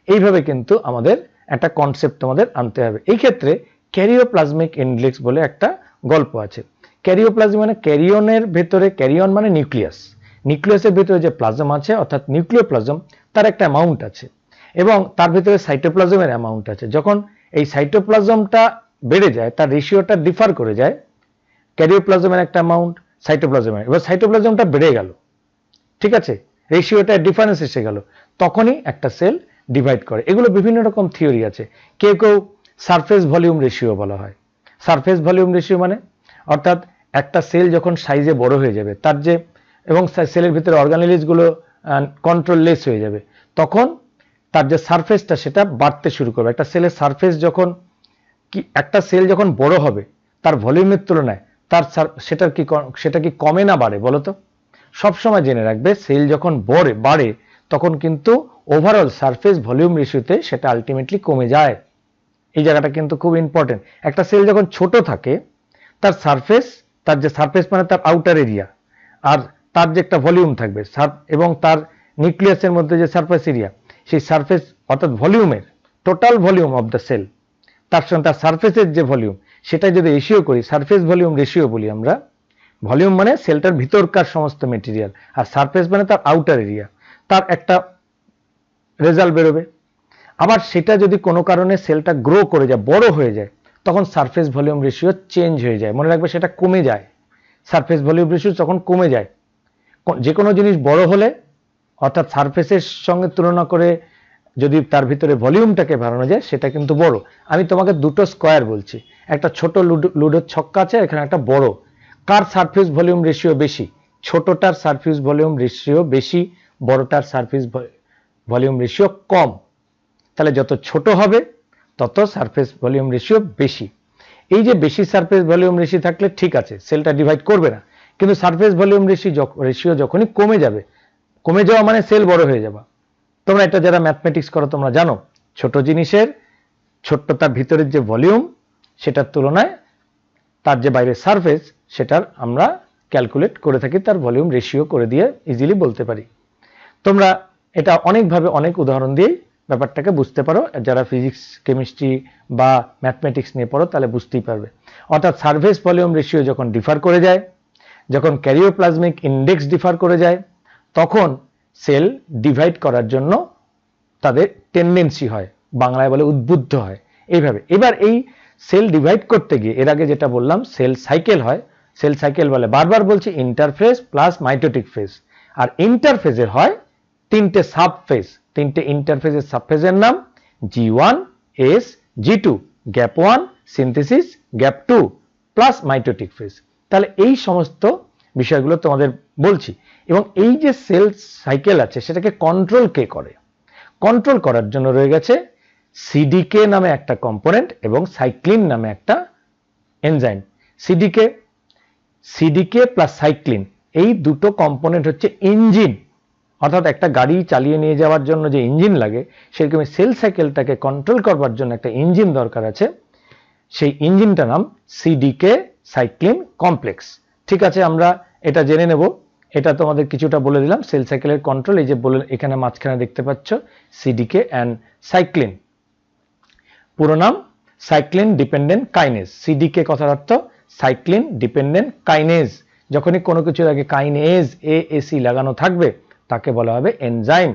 এইভাবে কিন্তু আমাদের একটা কনসেপ্ট তোমাদের আনতে হবে। এই ক্ষেত্রে ক্যারিওপ্লাজমিক ইন্ডেক্স বলে একটা গল্প আছে। ক্যারিওপ্লাজম মানে ক্যারিয়নের ভেতরে, ক্যারিয়ন মানে নিউক্লিয়াস, নিউক্লিয়াসের ভেতরে যে প্লাজম আছে অর্থাৎ নিউক্লিওপ্লাজম, তার একটা অ্যামাউন্ট আছে এবং তার ভেতরে সাইটোপ্লাজমের অ্যামাউন্ট আছে। যখন এই সাইটোপ্লাজমটা বেড়ে যায়, তার রেশিওটা ডিফার করে যায়, ক্যারিওপ্লাজমের একটা অ্যামাউন্ট, সাইটোপ্লাজমের, এবার সাইটোপ্লাজমটা বেড়ে গেল, ঠিক আছে, রেশিওটা ডিফারেন্স এসে গেল, তখনই একটা সেল ডিভাইড করে। এগুলো বিভিন্ন রকম থিওরি আছে। কেউ কেউ সারফেস ভলিউম রেশিও বলা হয়। সারফেস ভলিউম রেশিও মানে অর্থাৎ একটা সেল যখন সাইজে বড় হয়ে যাবে, তার যে এবং সেলের ভিতরে অর্গানেলিজগুলো কন্ট্রোললেস হয়ে যাবে, তখন তার যে সারফেসটা সেটা বাড়তে শুরু করবে। একটা সেলের সারফেস যখন একটা সেল যখন বড় হবে তার ভলিউমের তুলনায় তার সেটা কি কমে না বাড়ে বলো তো? সবসময় জেনে রাখবে, সেল যখন বাড়ে তখন কিন্তু ওভারঅল সারফেস ভলিউম রেশিওতে সেটা আলটিমেটলি কমে যায়। এই জায়গাটা কিন্তু খুব ইম্পর্টেন্ট। একটা সেল যখন ছোট থাকে তার যে সারফেস মানে তার আউটার এরিয়া, আর তার যে একটা ভলিউম থাকবে এবং তার নিউক্লিয়াসের মধ্যে যে সারফেস এরিয়া, সেই সারফেস অর্থাৎ ভলিউমের total volume of the cell, তার সঙ্গে তার সারফেসের যে ভলিউম, সেটা যদি রেশিও করি, সারফেস ভলিউম রেশিও বলি আমরা। ভলিউম মানে সেলটার ভিতরকার সমস্ত মেটেরিয়াল, আর সারফেস মানে তার আউটার এরিয়া, তার একটা রেজাল্ট বেরোবে। আবার সেটা যদি কোনো কারণে সেলটা গ্রো করে যায়, বড় হয়ে যায়, তখন সারফেস ভলিউম রেশিও চেঞ্জ হয়ে যায়। মনে রাখবে সেটা কমে যায়, সারফেস ভলিউম রেশিও যখন কমে যায়, যে কোনো জিনিস বড় হলে অর্থাৎ সারফেসের সঙ্গে তুলনা করে যদি তার ভিতরে ভলিউমটাকে বাড়ানো যায় সেটা কিন্তু বড়। আমি তোমাকে দুটো স্কোয়ার বলছি, একটা ছোট লুডোর ছক্কা আছে, এখানে একটা বড়। কার সারফেস ভলিউম রেশিও বেশি? ছোটটার সারফেস ভলিউম রেশিও বেশি, বড়টার সারফেস ভলিউম রেশিও কম। তাহলে যত ছোট হবে তত সারফেস ভলিউম রেশিও বেশি। এই যে বেশি সারফেস ভলিউম রেশিও থাকলে ঠিক আছে, সেলটা ডিভাইড করবে না, কিন্তু সারফেস ভলিউম রেশিও যখনই কমে যাবে, কমে যাওয়া মানে সেল বড় হয়ে যাবে। তোমরা এটা যারা ম্যাথমেটিক্স করো তোমরা জানো, ছোট জিনিসের ছোট্টতার ভিতরের যে ভলিউম সেটার তুলনায় তার যে বাইরের সারফেস সেটার আমরা ক্যালকুলেট করে থাকি, তার ভলিউম রেশিও করে দিয়ে ইজিলি বলতে পারি। তোমরা এটা অনেকভাবে অনেক উদাহরণ দিয়েই ব্যাপারটাকে বুঝতে পারো। যারা ফিজিক্স কেমিস্ট্রি বা ম্যাথমেটিক্স নিয়ে পড়ো তাহলে বুঝতেই পারবে। অর্থাৎ সারফেস ভলিউম রেশিও যখন ডিফার করে যায়, যখন ক্যারিওপ্লাজমিক ইন্ডেক্স ডিফার করে যায়, তখন সেল ডিভাইড করার জন্য তাদের টেন্ডেন্সি হয়, বাংলায় বলে উদ্বুদ্ধ হয় এইভাবে। এবার এই সেল ডিভাইড করতে গিয়ে এর আগে যেটা বললাম সেল সাইকেল হয়, সেল সাইকেল বলে, বারবার বলছি, ইন্টারফেজ প্লাস মাইটোটিক ফেজ। আর ইন্টারফেজের হয় তিনটে সাবফেজ, তিনটে ইন্টারফেজের সাবফেজের নাম G1, S, G2, gap 1, synthesis, gap 2 plus mitotic phase. তাহলে এই সমস্ত বিষয়গুলো তোমাদের বলছি। এবং এই যে সেল সাইকেল আছে সেটাকে কন্ট্রোল কে করে? কন্ট্রোল করার জন্য রয়ে গেছে সিডিকে নামে একটা কম্পোনেন্ট এবং সাইক্লিন নামে একটা এনজাইম। সিডিকে প্লাস সাইক্লিন এই দুটো কম্পোনেন্ট হচ্ছে ইঞ্জিন। অর্থাৎ একটা গাড়ি চালিয়ে নিয়ে যাওয়ার জন্য যে ইঞ্জিন লাগে, সেরকম সেল সাইকেলটাকে কন্ট্রোল করবার জন্য একটা ইঞ্জিন দরকার আছে। সেই ইঞ্জিনটার নাম সিডিকে সাইক্লিন কমপ্লেক্স। ঠিক আছে, আমরা এটা জেনে নেব। এটা তোমাদের কিছুটা বলে দিলাম। সেল সাইকেলের কন্ট্রোল, এই যে বলে এখানে মাঝখানে দেখতে পাচ্ছ সিডিকে অ্যান্ড সাইক্লিন, পুরো নাম সাইক্লিন ডিপেন্ডেন্ট কাইনেজ। সিডিকে কথার অর্থ সাইক্লিন ডিপেন্ডেন্ট কাইনেজ। যখনই কোনো কিছুর আগে কাইনেজ এএসি লাগানো থাকবে তাকে বলা হবে এনজাইম।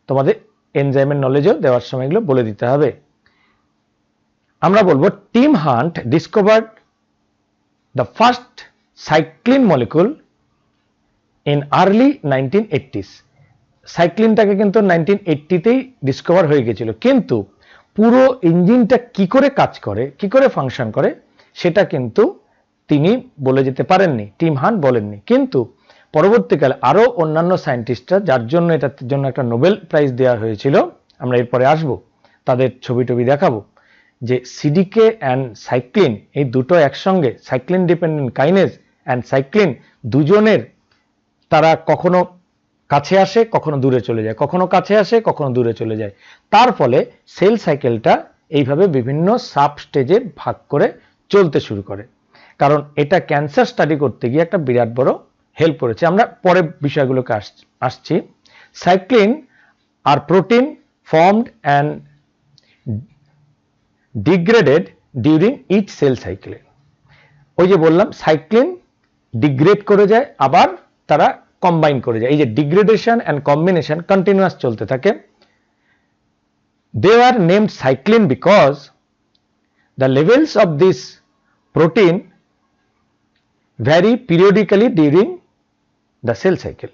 তোমাদের এনজাইমের নলেজও দেওয়ার সময় এগুলো বলে দিতে হবে। আমরা বলবো team hunt discovered the first cyclin molecule in early 1980s। সাইক্লিনটাকে কিন্তু 1980তেই ডিসকভার হয়ে গেছিল, কিন্তু পুরো ইঞ্জিনটা কি করে কাজ করে, কি করে ফাংশন করে সেটা কিন্তু তিনি বলে যেতে পারেননি, টিম হান্ট বলেননি। কিন্তু পরবর্তীকালে আরো অন্যান্য সায়েন্টিস্টরা, যার জন্য এটার জন্য একটা নোবেল প্রাইজ দেওয়া হয়েছিল, আমরা এরপরে আসব, তাদের ছবি টবি দেখাবো, যে সিডিকে অ্যান্ড সাইক্লিন এই দুটো একসঙ্গে, cyclin dependent kinase and cyclin দুজনের, তারা কখনো কাছে আসে কখনো দূরে চলে যায়, কখনো কাছে আসে কখনো দূরে চলে যায়। তার ফলে সেল সাইকেলটা এইভাবে বিভিন্ন সাব স্টেজে ভাগ করে চলতে শুরু করে। কারণ এটা ক্যান্সার স্টাডি করতে গিয়ে একটা বিরাট বড় হেল্প করেছে। আমরা পরে বিষয়গুলোকে আসছি। সাইক্লিন আর protein formed and degraded during each cell cycle. ওই যে বললাম সাইক্লিন ডিগ্রেড করে যায়, আবার তারা কম্বাইন করে যায়। এই যে ডিগ্রেডেশন অ্যান্ড কম্বিনেশন কন্টিনিউয়াস চলতে থাকে। They are named cyclin because the levels of this protein vary periodically during the cell cycle.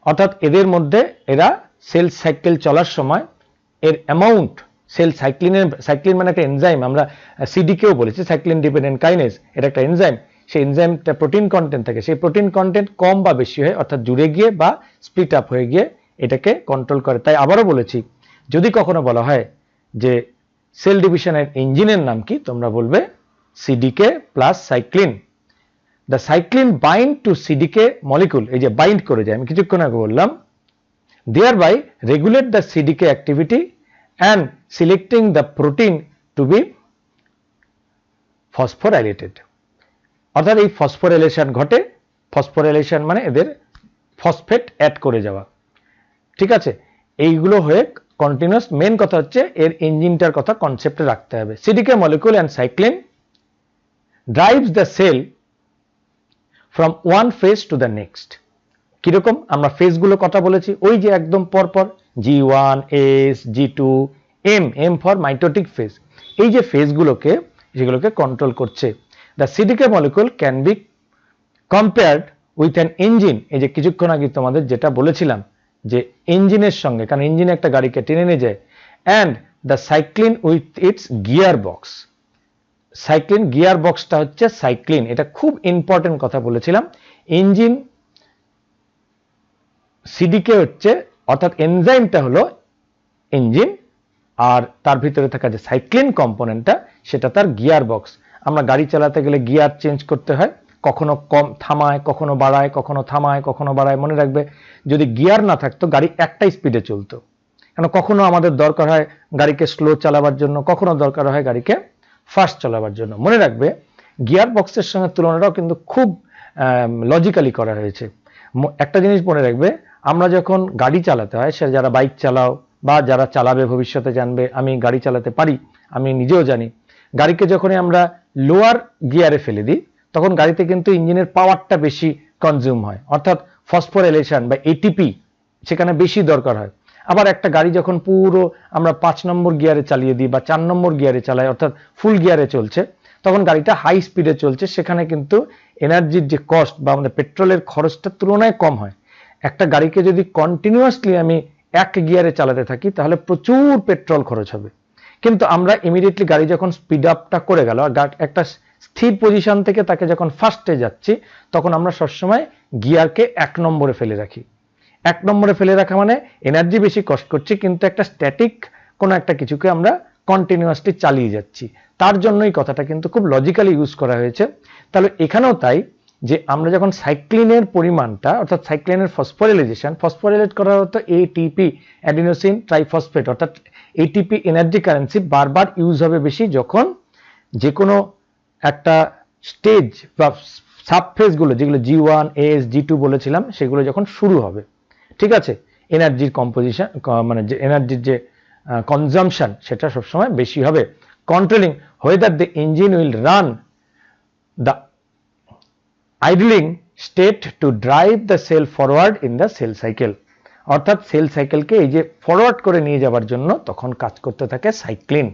অর্থাৎ এদের মধ্যে এরা সেল সাইকেল চলার সময় এর অ্যামাউন্ট, সেল সাইক্লিন মানে একটা এনজাইম, আমরা সিডিকেও বলেছি সাইক্লিন ডিপেন্ডেন্ট কাইনেজ, এটা একটা এনজাইম। সেই এনজাইমটা প্রোটিন কন্টেন্ট থাকে, সেই প্রোটিন কন্টেন্ট কম বা বেশি হয়, অর্থাৎ জুড়ে গিয়ে বা স্প্লিট আপ হয়ে গিয়ে এটাকে কন্ট্রোল করে। তাই আবারও বলেছি, যদি কখনো বলা হয় যে সেল ডিভিশনের ইঞ্জিনের নাম কি, তোমরা বলবে CDK plus cyclin. The cyclin bind to CDK molecule, এই যে বাইন্ড করে যায়, আমি কিছুক্ষণ আগে বললাম, thereby regulate the CDK activity and selecting the protein to be phosphorylated। অর্থাৎ এই ফসফোরাইলেশন ঘটে। ফসফোরাইলেশন মানে এদের ফসফেট অ্যাড করে যাওয়া। ঠিক আছে, এইগুলো হয়ে কন্টিনিউয়াস। মেন কথা হচ্ছে এর ইঞ্জিনটার কথা কনসেপ্টে রাখতে হবে। CDK molecule and cyclin drives the cell from one phase to the next. কিরকম? আমরা ফেজগুলো কথা বলেছি, ওই যে একদম পরপর G1, S, G2, M for mitotic phase. এই যে ফেজগুলোকে, যেগুলোকে কন্ট্রোল করছে। The সিডিকে molecule can be compared with an engine, এই যে কিছুক্ষণ আগে তোমাদের যেটা বলেছিলাম যে ইঞ্জিনের সঙ্গে, কারণ ইঞ্জিন একটা গাড়িকে টেনে নিয়ে যায়, and the cyclin with its gear box. Cyclin gear বক্সটা হচ্ছে সাইক্লিন, এটা খুব ইম্পর্টেন্ট কথা বলেছিলাম। ইঞ্জিন সিডিকে হচ্ছে, অর্থাৎ এনজাইমটা হলো ইঞ্জিন, আর তার ভিতরে থাকা যে সাইক্লিন কম্পোনেন্টটা সেটা তার গিয়ার বক্স। আমরা গাড়ি চালাতে গেলে গিয়ার চেঞ্জ করতে হয়, কখনো কম থামায়, কখনো বাড়ায়, কখনো থামায়, কখনো বাড়ায়। মনে রাখবে যদি গিয়ার না থাকতো গাড়ি একটাই স্পিডে চলতো, কারণ কখনো আমাদের দরকার হয় গাড়িকে স্লো চালাবার জন্য, কখনো দরকার হয় গাড়িকে ফাস্ট চালাবার জন্য। মনে রাখবে গিয়ার বক্সের সঙ্গে তুলনাটাও কিন্তু খুব লজিক্যালি করা হয়েছে। একটা জিনিস মনে রাখবে, আমরা যখন গাড়ি চালাতে হয়, সে যারা বাইক চালাও বা যারা চালাবে ভবিষ্যতে জানবে, আমি গাড়ি চালাতে পারি, আমি নিজেও জানি, গাড়িকে যখনই আমরা লোয়ার গিয়ারে ফেলে দিই তখন গাড়িতে কিন্তু ইঞ্জিনের পাওয়ারটা বেশি কনজিউম হয়, অর্থাৎ ফসফোরাইলেশন বা এটিপি সেখানে বেশি দরকার হয়। আবার একটা গাড়ি যখন পুরো আমরা 5 নম্বর গিয়ারে চালিয়ে দিই বা 4 নম্বর গিয়ারে চালাই, অর্থাৎ ফুল গিয়ারে চলছে, তখন গাড়িটা হাই স্পিডে চলছে, সেখানে কিন্তু এনার্জির যে কস্ট বা আমাদের পেট্রোলের খরচটা তুলনায় কম হয়। একটা গাড়িকে যদি কন্টিনিউয়াসলি আমি এক গিয়ারে চালাতে থাকি তাহলে প্রচুর পেট্রোল খরচ হবে। কিন্তু আমরা ইমিডিয়েটলি গাড়ি যখন স্পিড আপটা করে গেল, একটা স্থির পজিশন থেকে তাকে যখন ফার্স্টে যাচ্ছি, তখন আমরা সবসময় গিয়ারকে 1 নম্বরে ফেলে রাখি। 1 নম্বরে ফেলে রাখা মানে এনার্জি বেশি কষ্ট করছি, কিন্তু একটা স্ট্যাটিক কোনো একটা কিছুকে আমরা কন্টিনিউয়াসলি চালিয়ে যাচ্ছি। তার জন্যই কথাটা কিন্তু খুব লজিক্যালি ইউজ করা হয়েছে। তাহলে এখানেও তাই, যে আমরা যখন সাইক্লিনের পরিমাণটা, অর্থাৎ সাইক্লিনের ফসফোরাইলেট করার অর্থ এটিপি, অ্যাডিনোসিন ট্রাইফসফেট, অর্থাৎ এটিপি এনার্জি কারেন্সি বারবার ইউজ হবে বেশি যখন যে কোনো একটা স্টেজ বা সাবফেজগুলো, যেগুলো G1, AS, G2 বলেছিলাম, সেগুলো যখন শুরু হবে, ঠিক আছে, এনার্জির কম্পোজিশন মানে যে এনার্জির যে কনজাম্পশন সেটা সবসময় বেশি হবে। Controlling whether the engine will run the idling state to drive the cell forward in the cell cycle, অর্থাৎ সেল সাইকেলকে এই যে ফরওয়ার্ড করে নিয়ে যাওয়ার জন্য তখন কাজ করতে থাকে সাইক্লিন।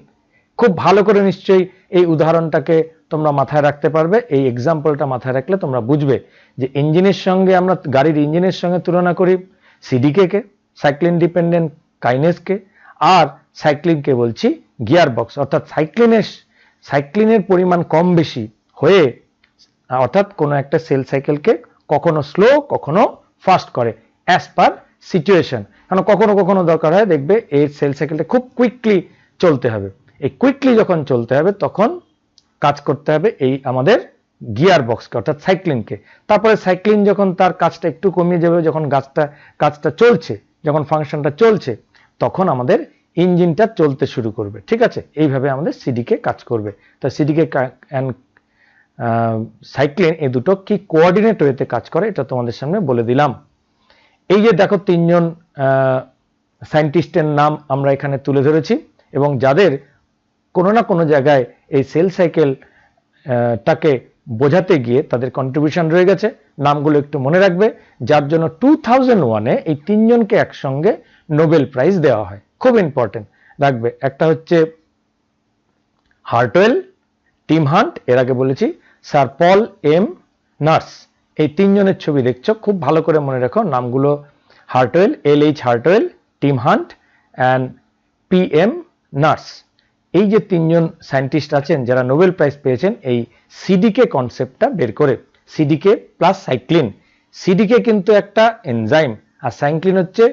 খুব ভালো করে নিশ্চয়ই এই উদাহরণটাকে তোমরা মাথায় রাখতে পারবে। এই এক্সাম্পলটা মাথায় রাখলে তোমরা বুঝবে যে ইঞ্জিনের সঙ্গে, আমরা গাড়ির ইঞ্জিনের সঙ্গে তুলনা করি সিডিকে কে, সাইক্লিন ডিপেন্ডেন্ট কাইনেসকে, আর সাইক্লিনকে বলছি গিয়ার বক্স। অর্থাৎ সাইক্লিনের পরিমাণ কম বেশি হয়ে, অর্থাৎ কোনো একটা সেল সাইকেলকে কখনো স্লো কখনো ফাস্ট করে অ্যাজ পার সিচুয়েশন। কারণ কখনো কখনো দরকার হয়, দেখবে এই সেল সাইকেলটা খুব কুইকলি চলতে হবে। এই কুইকলি যখন চলতে হবে তখন কাজ করতে হবে এই আমাদের গিয়ার বক্সকে, অর্থাৎ সাইক্লিনকে। তারপরে সাইক্লিন যখন তার কাজটা একটু কমিয়ে যাবে, যখন কাজটা চলছে, যখন ফাংশনটা চলছে, তখন আমাদের ইঞ্জিনটা চলতে শুরু করবে। ঠিক আছে, এইভাবে আমাদের সিডিকে কাজ করবে। তা সিডিকে অ্যান্ড সাইক্লিন এই দুটো কি কোঅর্ডিনেট ওয়েতে কাজ করে এটা তোমাদের সামনে বলে দিলাম। এই যে দেখো 3 জন সায়েন্টিস্টের নাম আমরা এখানে তুলে ধরেছি, এবং যাদের কোনো না কোনো জায়গায় এই সেল সাইকেলটাকে বোঝাতে গিয়ে তাদের কন্ট্রিবিউশন রয়ে গেছে। নামগুলো একটু মনে রাখবে, যার জন্য 2001-এ এই 3 জনকে একসঙ্গে নোবেল প্রাইজ দেওয়া হয়। খুব ইম্পর্টেন্ট রাখবে। একটা হচ্ছে হার্টওয়েল, টিম হান্ট, এর আগে বলেছি, স্যার পল এম নার্স। এই 3 জনের ছবি দেখছো, খুব ভালো করে মনে রাখো নামগুলো। Hartwell, LH Hartwell, Tim Hunt and PM Nurse. এই যে 3 জন সায়েন্টিস্ট আছেন যারা নোবেল প্রাইজ পেয়েছেন এই সিডিকে কনসেপ্টটা বের করে। সিডিকে প্লাস সাইক্লিন। সিডিকে কিন্তু একটা এনজাইম, আর সাইক্লিন হচ্ছে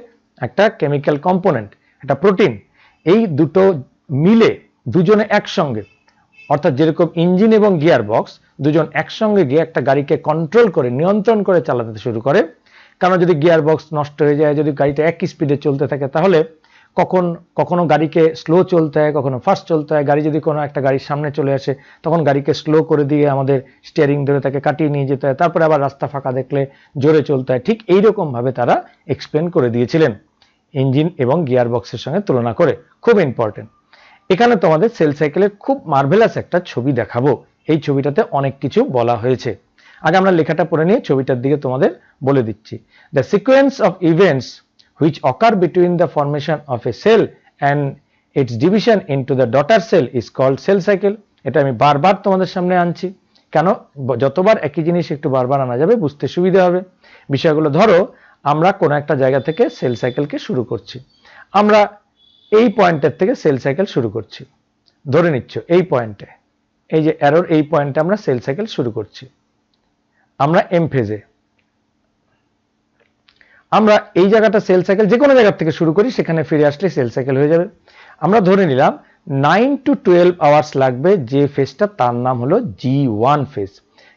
একটা কেমিক্যাল কম্পোনেন্ট, একটা প্রোটিন। এই দুটো মিলে দুজনে একসঙ্গে, অর্থাৎ যেরকম ইঞ্জিন এবং গিয়ার বক্স দুজন একসঙ্গে গিয়ে একটা গাড়িকে কন্ট্রোল করে, নিয়ন্ত্রণ করে চালাতে শুরু করে। কারণ যদি গিয়ার বক্স নষ্ট হয়ে যায়, যদি গাড়িটা একই স্পিডে চলতে থাকে, তাহলে কখনো গাড়িকে স্লো চলতে হয়, কখনো ফাস্ট চলতে হয়। গাড়ি যদি কোনো একটা গাড়ির সামনে চলে আসে তখন গাড়িকে স্লো করে দিয়ে আমাদের স্টিয়ারিং ধরে তাকে কাটিয়ে নিয়ে যেতে হয়, তারপরে আবার রাস্তা ফাঁকা দেখলে জোরে চলতে হয়। ঠিক এইরকম ভাবে তারা এক্সপ্লেন করে দিয়েছিলেন ইঞ্জিন এবং গিয়ার বক্সের সঙ্গে তুলনা করে। খুব ইম্পর্টেন্ট। এখানে তোমাদের সেল সাইকেলের খুব মার্ভেলাস একটা ছবি দেখাবো। এই ছবিটাতে অনেক কিছু বলা হয়েছে। আগে আমরা লেখাটা পড়ে নিয়ে ছবিটার দিকে তোমাদের বলে দিচ্ছি। The sequence of events which occur between the formation of a cell and its division into the daughter cell is called cell cycle. এটা আমি বারবার তোমাদের সামনে আনছি। কেন? যতবার একই জিনিস একটু বারবার আনা যাবে বুঝতে সুবিধা হবে বিষয়গুলো। ধরো আমরা কোনো একটা জায়গা থেকে সেল সাইকেলকে শুরু করছি, আমরা এই পয়েন্টের থেকে সেল সাইকেল শুরু করছি, ধরে নিচ্ছ এই পয়েন্টে, এই যে অ্যারোর এই পয়েন্টে আমরা সেল সাইকেল শুরু করছি, আমরা এম ফেজে। আমরা এই জায়গাটা সেল সাইকেল যে কোনো জায়গা থেকে শুরু করি, সেখানে ফিরে আসলে সেল সাইকেল হয়ে যাবে। আমরা ধরে নিলাম 9 to 12 আওয়ার্স লাগবে যে ফেজটা, তার নাম হলো G1 ফেজ,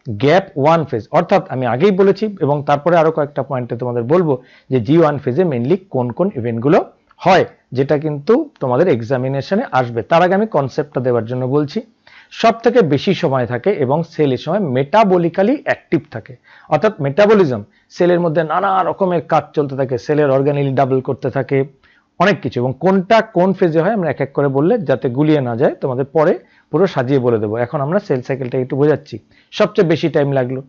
গ্যাপ 1 ফেজ। অর্থাৎ আমি আগেই বলেছি এবং তারপরে আরো কয়েকটা পয়েন্টে তোমাদের বলবো যে G1 ফেজে মেইনলি কোন কোন ইভেন্টগুলো হয়, যেটা কিন্তু তোমাদের এক্সামিনেশনে আসবে। তার আগে আমি কনসেপ্টটা দেওয়ার জন্য বলছি। সব থেকে বেশি সময় থাকে এবং সেল এই সময় মেটাবলিক্যালি অ্যাক্টিভ থাকে, অর্থাৎ মেটাবলিজম, সেলের মধ্যে নানা রকমের কাজ চলতে থাকে, সেলের অর্গানিলি ডাবল করতে থাকে, অনেক কিছু। এবং কোনটা কোন ফেজে হয় আমরা এক এক করে বললে যাতে গুলিয়ে না যায় তোমাদের পরে পুরো সাজিয়ে বলে দেবো। এখন আমরা সেল সাইকেলটা একটু বোঝাচ্ছি। সবচেয়ে বেশি টাইম লাগলো,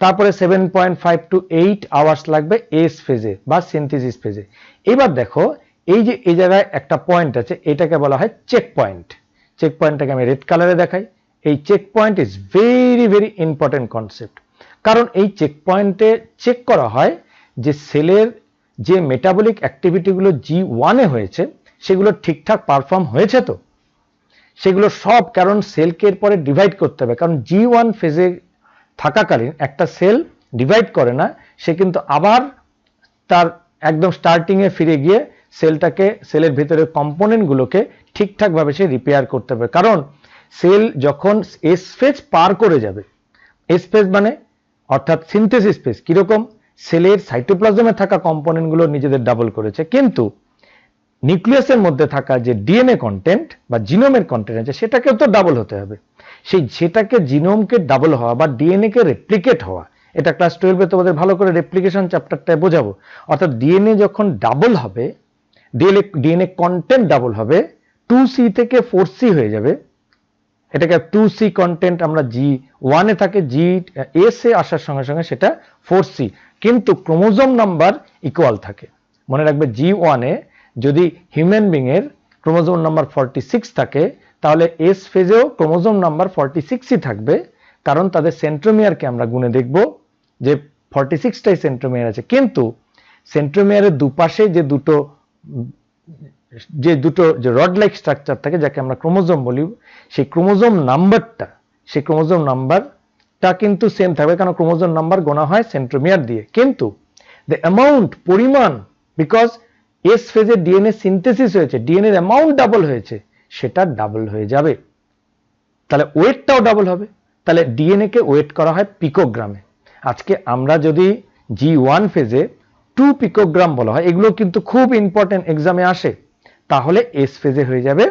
তারপরে 7.5 to 8 আওয়ার্স লাগবে এস ফেজে বা সিনথেসিস ফেজে। এবার দেখো এই যে এই জায়গায় একটা পয়েন্ট আছে, এটাকে বলা হয় চেক পয়েন্ট। চেক পয়েন্টটাকে আমি রেড কালারে দেখাই। এই check point is very very important concept, কারণ এই চেক পয়েন্টে চেক করা হয় যে সেলের যে মেটাবলিক অ্যাক্টিভিটিগুলো G1 এ হয়েছে সেগুলো ঠিকঠাক পারফর্ম হয়েছে তো, সেগুলো সব। কারণ সেলকে এরপরে ডিভাইড করতে হবে, কারণ G1 ফেজে থাকাকালীন একটা সেল ডিভাইড করে না, সে কিন্তু আবার তার একদম স্টার্টিং এ ফিরে গিয়ে সেলটাকে, সেলের ভিতরের কম্পোনেন্টগুলোকে ঠিকঠাকভাবে সে রিপেয়ার করতে হবে। কারণ সেল যখন এস ফেজ পার করে যাবে, এস ফেজ মানে অর্থাৎ সিনথেসিস ফেজ, কিরকম? সেলের সাইটোপ্লাজমে থাকা কম্পোনেন্টগুলো নিজেদের ডাবল করেছে, কিন্তু নিউক্লিয়াসের মধ্যে থাকা যে ডিএনএ কন্টেন্ট বা জিনোমের কন্টেন্ট আছে সেটাকেও তো ডাবল হতে হবে। সেটাকে জিনোমকে ডাবল হওয়া বা ডিএনএ কে রেপ্লিকেট হওয়া, এটা ক্লাস 12-এ তোমাদের ভালো করে রেপ্লিকেশন চ্যাপ্টারটায় বোঝাবো। অর্থাৎ ডিএনএ যখন ডাবল হবে, ডিএনএ কন্টেন্ট ডাবল হবে, 2C থেকে 4C হয়ে যাবে। এটাকে 2C কন্টেন্ট আমরা G1 এ থাকে, GS এ আসার সঙ্গে সঙ্গে সেটা 4C, কিন্তু ক্রোমোজোম নাম্বার ইকুয়াল থাকে। মনে রাখবে G1 এ যদি হিউম্যান বিং এর ক্রোমোজোম নাম্বার 46 থাকে, তাহলে এস ফেজেও ক্রোমোজোম নাম্বার 46ই থাকবে, কারণ তাদের সেন্ট্রোমিয়ারকে আমরা গুণে দেখব যে 46টাই সেন্ট্রোমিয়ার আছে। কিন্তু সেন্ট্রোমিয়ারের দুপাশে যে দুটো যে রড লাইক স্ট্রাকচার থাকে, যাকে আমরা ক্রোমোজোম বলি, সেই ক্রোমোজোম নাম্বারটা কিন্তু সেম থাকবে, কারণ ক্রোমোজোম নাম্বার গোনা হয় সেন্ট্রোমিয়ার দিয়ে। কিন্তু দ্য অ্যামাউন্ট, পরিমাণ, বিকজ এস ফেজে ডিএনএ সিনথেসিস হয়েছে, ডিএনএ এর অ্যামাউন্ট ডাবল হয়েছে, সেটা ডাবল হয়ে যাবে। তাহলে ওয়েটটাও ডাবল হবে। তাহলে ডিএনএ কে ওয়েট করা হয় পিকোগ্রামে। আজকে আমরা যদি G1 ফেজে 2 পিকোগ্রাম বলা হয়, এগুলো কিন্তু খুব ইম্পর্টেন্ট, এক্সামে আসে, তাহলে এস ফেজে হয়ে যাবে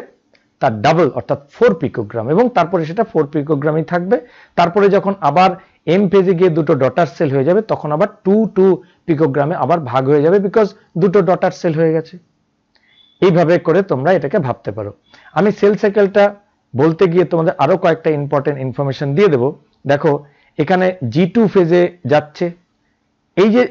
তার ডাবল অর্থাৎ 4 পিকোগ্রাম, এবং তারপরে সেটা 4 পিকোগ্রামই থাকবে। তারপরে যখন আবার এম ফেজে গিয়ে দুটো ডটার সেল হয়ে যাবে, তখন আবার 2 পিকোগ্রামে আবার ভাগ হয়ে যাবে, বিকজ দুটো ডটার সেল হয়ে গেছে। এইভাবে করে তোমরা এটাকে ভাবতে পারো। আমি সেল সাইকেলটা বলতে গিয়ে তোমাদের আরো কয়েকটা ইম্পর্টেন্ট ইনফরমেশন দিয়ে দেব। দেখো এখানে G2 ফেজে যাচ্ছে, এই যে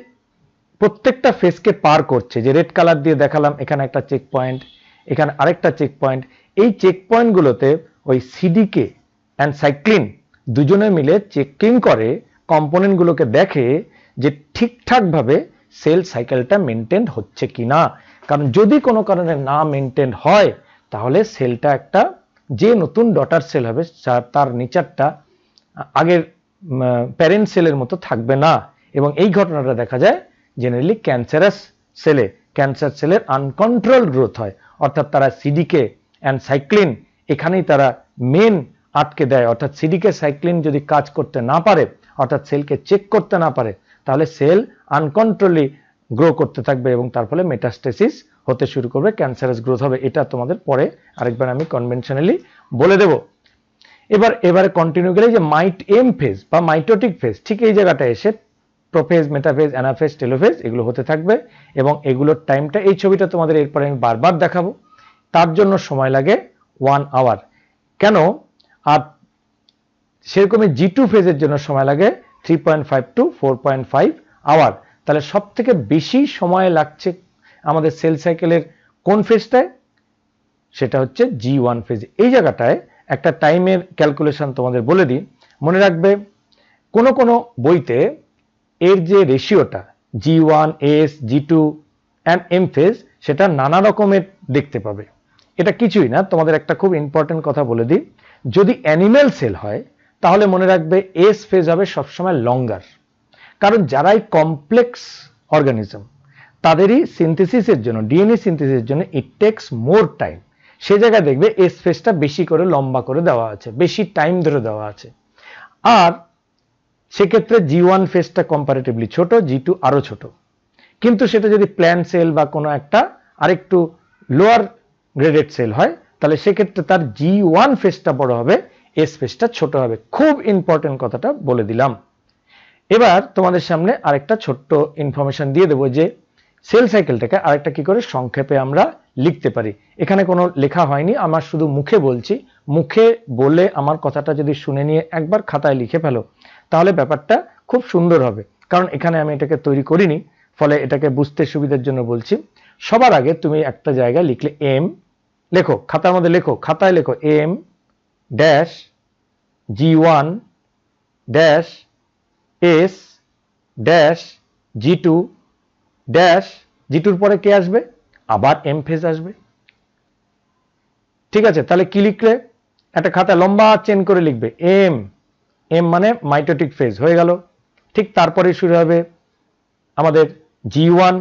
প্রত্যেকটা ফেজকে পার করছে, যে রেড কালার দিয়ে দেখালাম, এখানে একটা চেক পয়েন্ট, এখানে আরেকটা চেক পয়েন্ট। এই চেক পয়েন্টগুলোতে ওই সিডিকে অ্যান্ড সাইক্লিন দুজনে মিলে চেকিং করে, কম্পোনেন্টগুলোকে দেখে যে ঠিকঠাকভাবে সেল সাইকেলটা মেনটেন হচ্ছে কিনা। কারণ যদি কোনো কারণে না মেনটেন হয়, তাহলে সেলটা একটা যে নতুন ডটার সেল হবে তার নেচারটা আগের প্যারেন্ট সেলের মতো থাকবে না। এবং এই ঘটনাটা দেখা যায় জেনারেলি ক্যান্সারাস সেলে, ক্যান্সার সেলের আনকন্ট্রোলড গ্রোথ হয়, অর্থাৎ তারা সিডিকে অ্যান্ড সাইক্লিন এখানেই তারা মেন আটকে দেয়। অর্থাৎ সিডিকে সাইক্লিন যদি কাজ করতে না পারে, অর্থাৎ সেলকে চেক করতে না পারে, তাহলে সেল আনকন্ট্রোলি গ্রো করতে থাকবে এবং তার ফলে মেটাস্টেসিস হতে শুরু করবে, ক্যান্সারাস গ্রোথ হবে। এটা তোমাদের পরে আরেকবার আমি কনভেনশনালি বলে দেব। এবারে কন্টিনিউ গেলে যে মাইট এম ফেজ বা মাইটোটিক ফেজ, ঠিক এই জায়গাটা এসে প্রোফেজ, মেটাফেজ, অ্যানাফেজ, টেলোফেজ এগুলো হতে থাকবে, এবং এগুলোর টাইমটা, এই ছবিটা তোমাদের এরপরে আমি বারবার দেখাবো। তার জন্য সময় লাগে 1 আওয়ার। কেন? আর সেরকমই G2 ফেজের জন্য সময় লাগে 3.5 to 4.5 আওয়ার। তাহলে সব থেকে বেশি সময় লাগছে আমাদের সেল সাইকেলের কোন ফেজটায়? সেটা হচ্ছে G1 ফেজ। এই জায়গাটায় একটা টাইমের ক্যালকুলেশন তোমাদের বলে দিই। মনে রাখবে কোনো কোনো বইতে এর যে রেশিওটা G1 S G2 and M phase সেটা নানা রকমের দেখতে পাবে। এটা কিছুই না, তোমাদের একটা খুব ইম্পর্টেন্ট কথা বলে দিই, যদি অ্যানিম্যাল সেল হয় তাহলে মনে রাখবে এস ফেজ হবে সবসময় লঙ্গার, কারণ যারাই কমপ্লেক্স অর্গানিজম তাদেরই সিনথেসিসের জন্য, ডিএনএ সিনথেসিসের জন্য ইট টেক্স মোর টাইম। সে জায়গায় দেখবে এস ফেজটা বেশি করে লম্বা করে দেওয়া আছে, বেশি টাইম ধরে দেওয়া আছে। আর সেক্ষেত্রে G1 ফেজটা কম্পারেটিভলি ছোট, G2 আরো ছোট। কিন্তু সেটা যদি প্ল্যান সেল বা কোনো একটা আরেকটু লোয়ার গ্রেডেড সেল হয় তাহলে সেক্ষেত্রে তার G1 ফেজটা বড় হবে, এস ফেজটা ছোট হবে। খুব ইম্পর্টেন্ট কথাটা বলে দিলাম। এবার তোমাদের সামনে আরেকটা ছোট্ট ইনফরমেশন দিয়ে দেবো যে সেল সাইকেলটাকে আরেকটা কি করে সংক্ষেপে আমরা লিখতে পারি। এখানে কোনো লেখা হয়নি, আমার শুধু মুখে বলছি। মুখে বলে আমার কথাটা যদি শুনে নিয়ে একবার খাতায় লিখে ফেলো তাহলে ব্যাপারটা খুব সুন্দর হবে, কারণ এখানে আমি এটাকে তৈরি করিনি, ফলে এটাকে বুঝতে সুবিধার জন্য বলছি। সবার আগে তুমি একটা জায়গায় লিখলে এম লেখো, খাতার মধ্যে লেখো, খাতায় লেখো M dash G1 dash S dash G2 dash, G2 পরে কে আসবে? আবার এম ফেজ আসবে। ঠিক আছে, তাহলে কি লিখলে? একটা খাতা লম্বা চেন করে লিখবে এম, এম মানে মাইটোটিক ফেজ হয়ে গেল। ঠিক তারপরে শুরু হবে আমাদের G1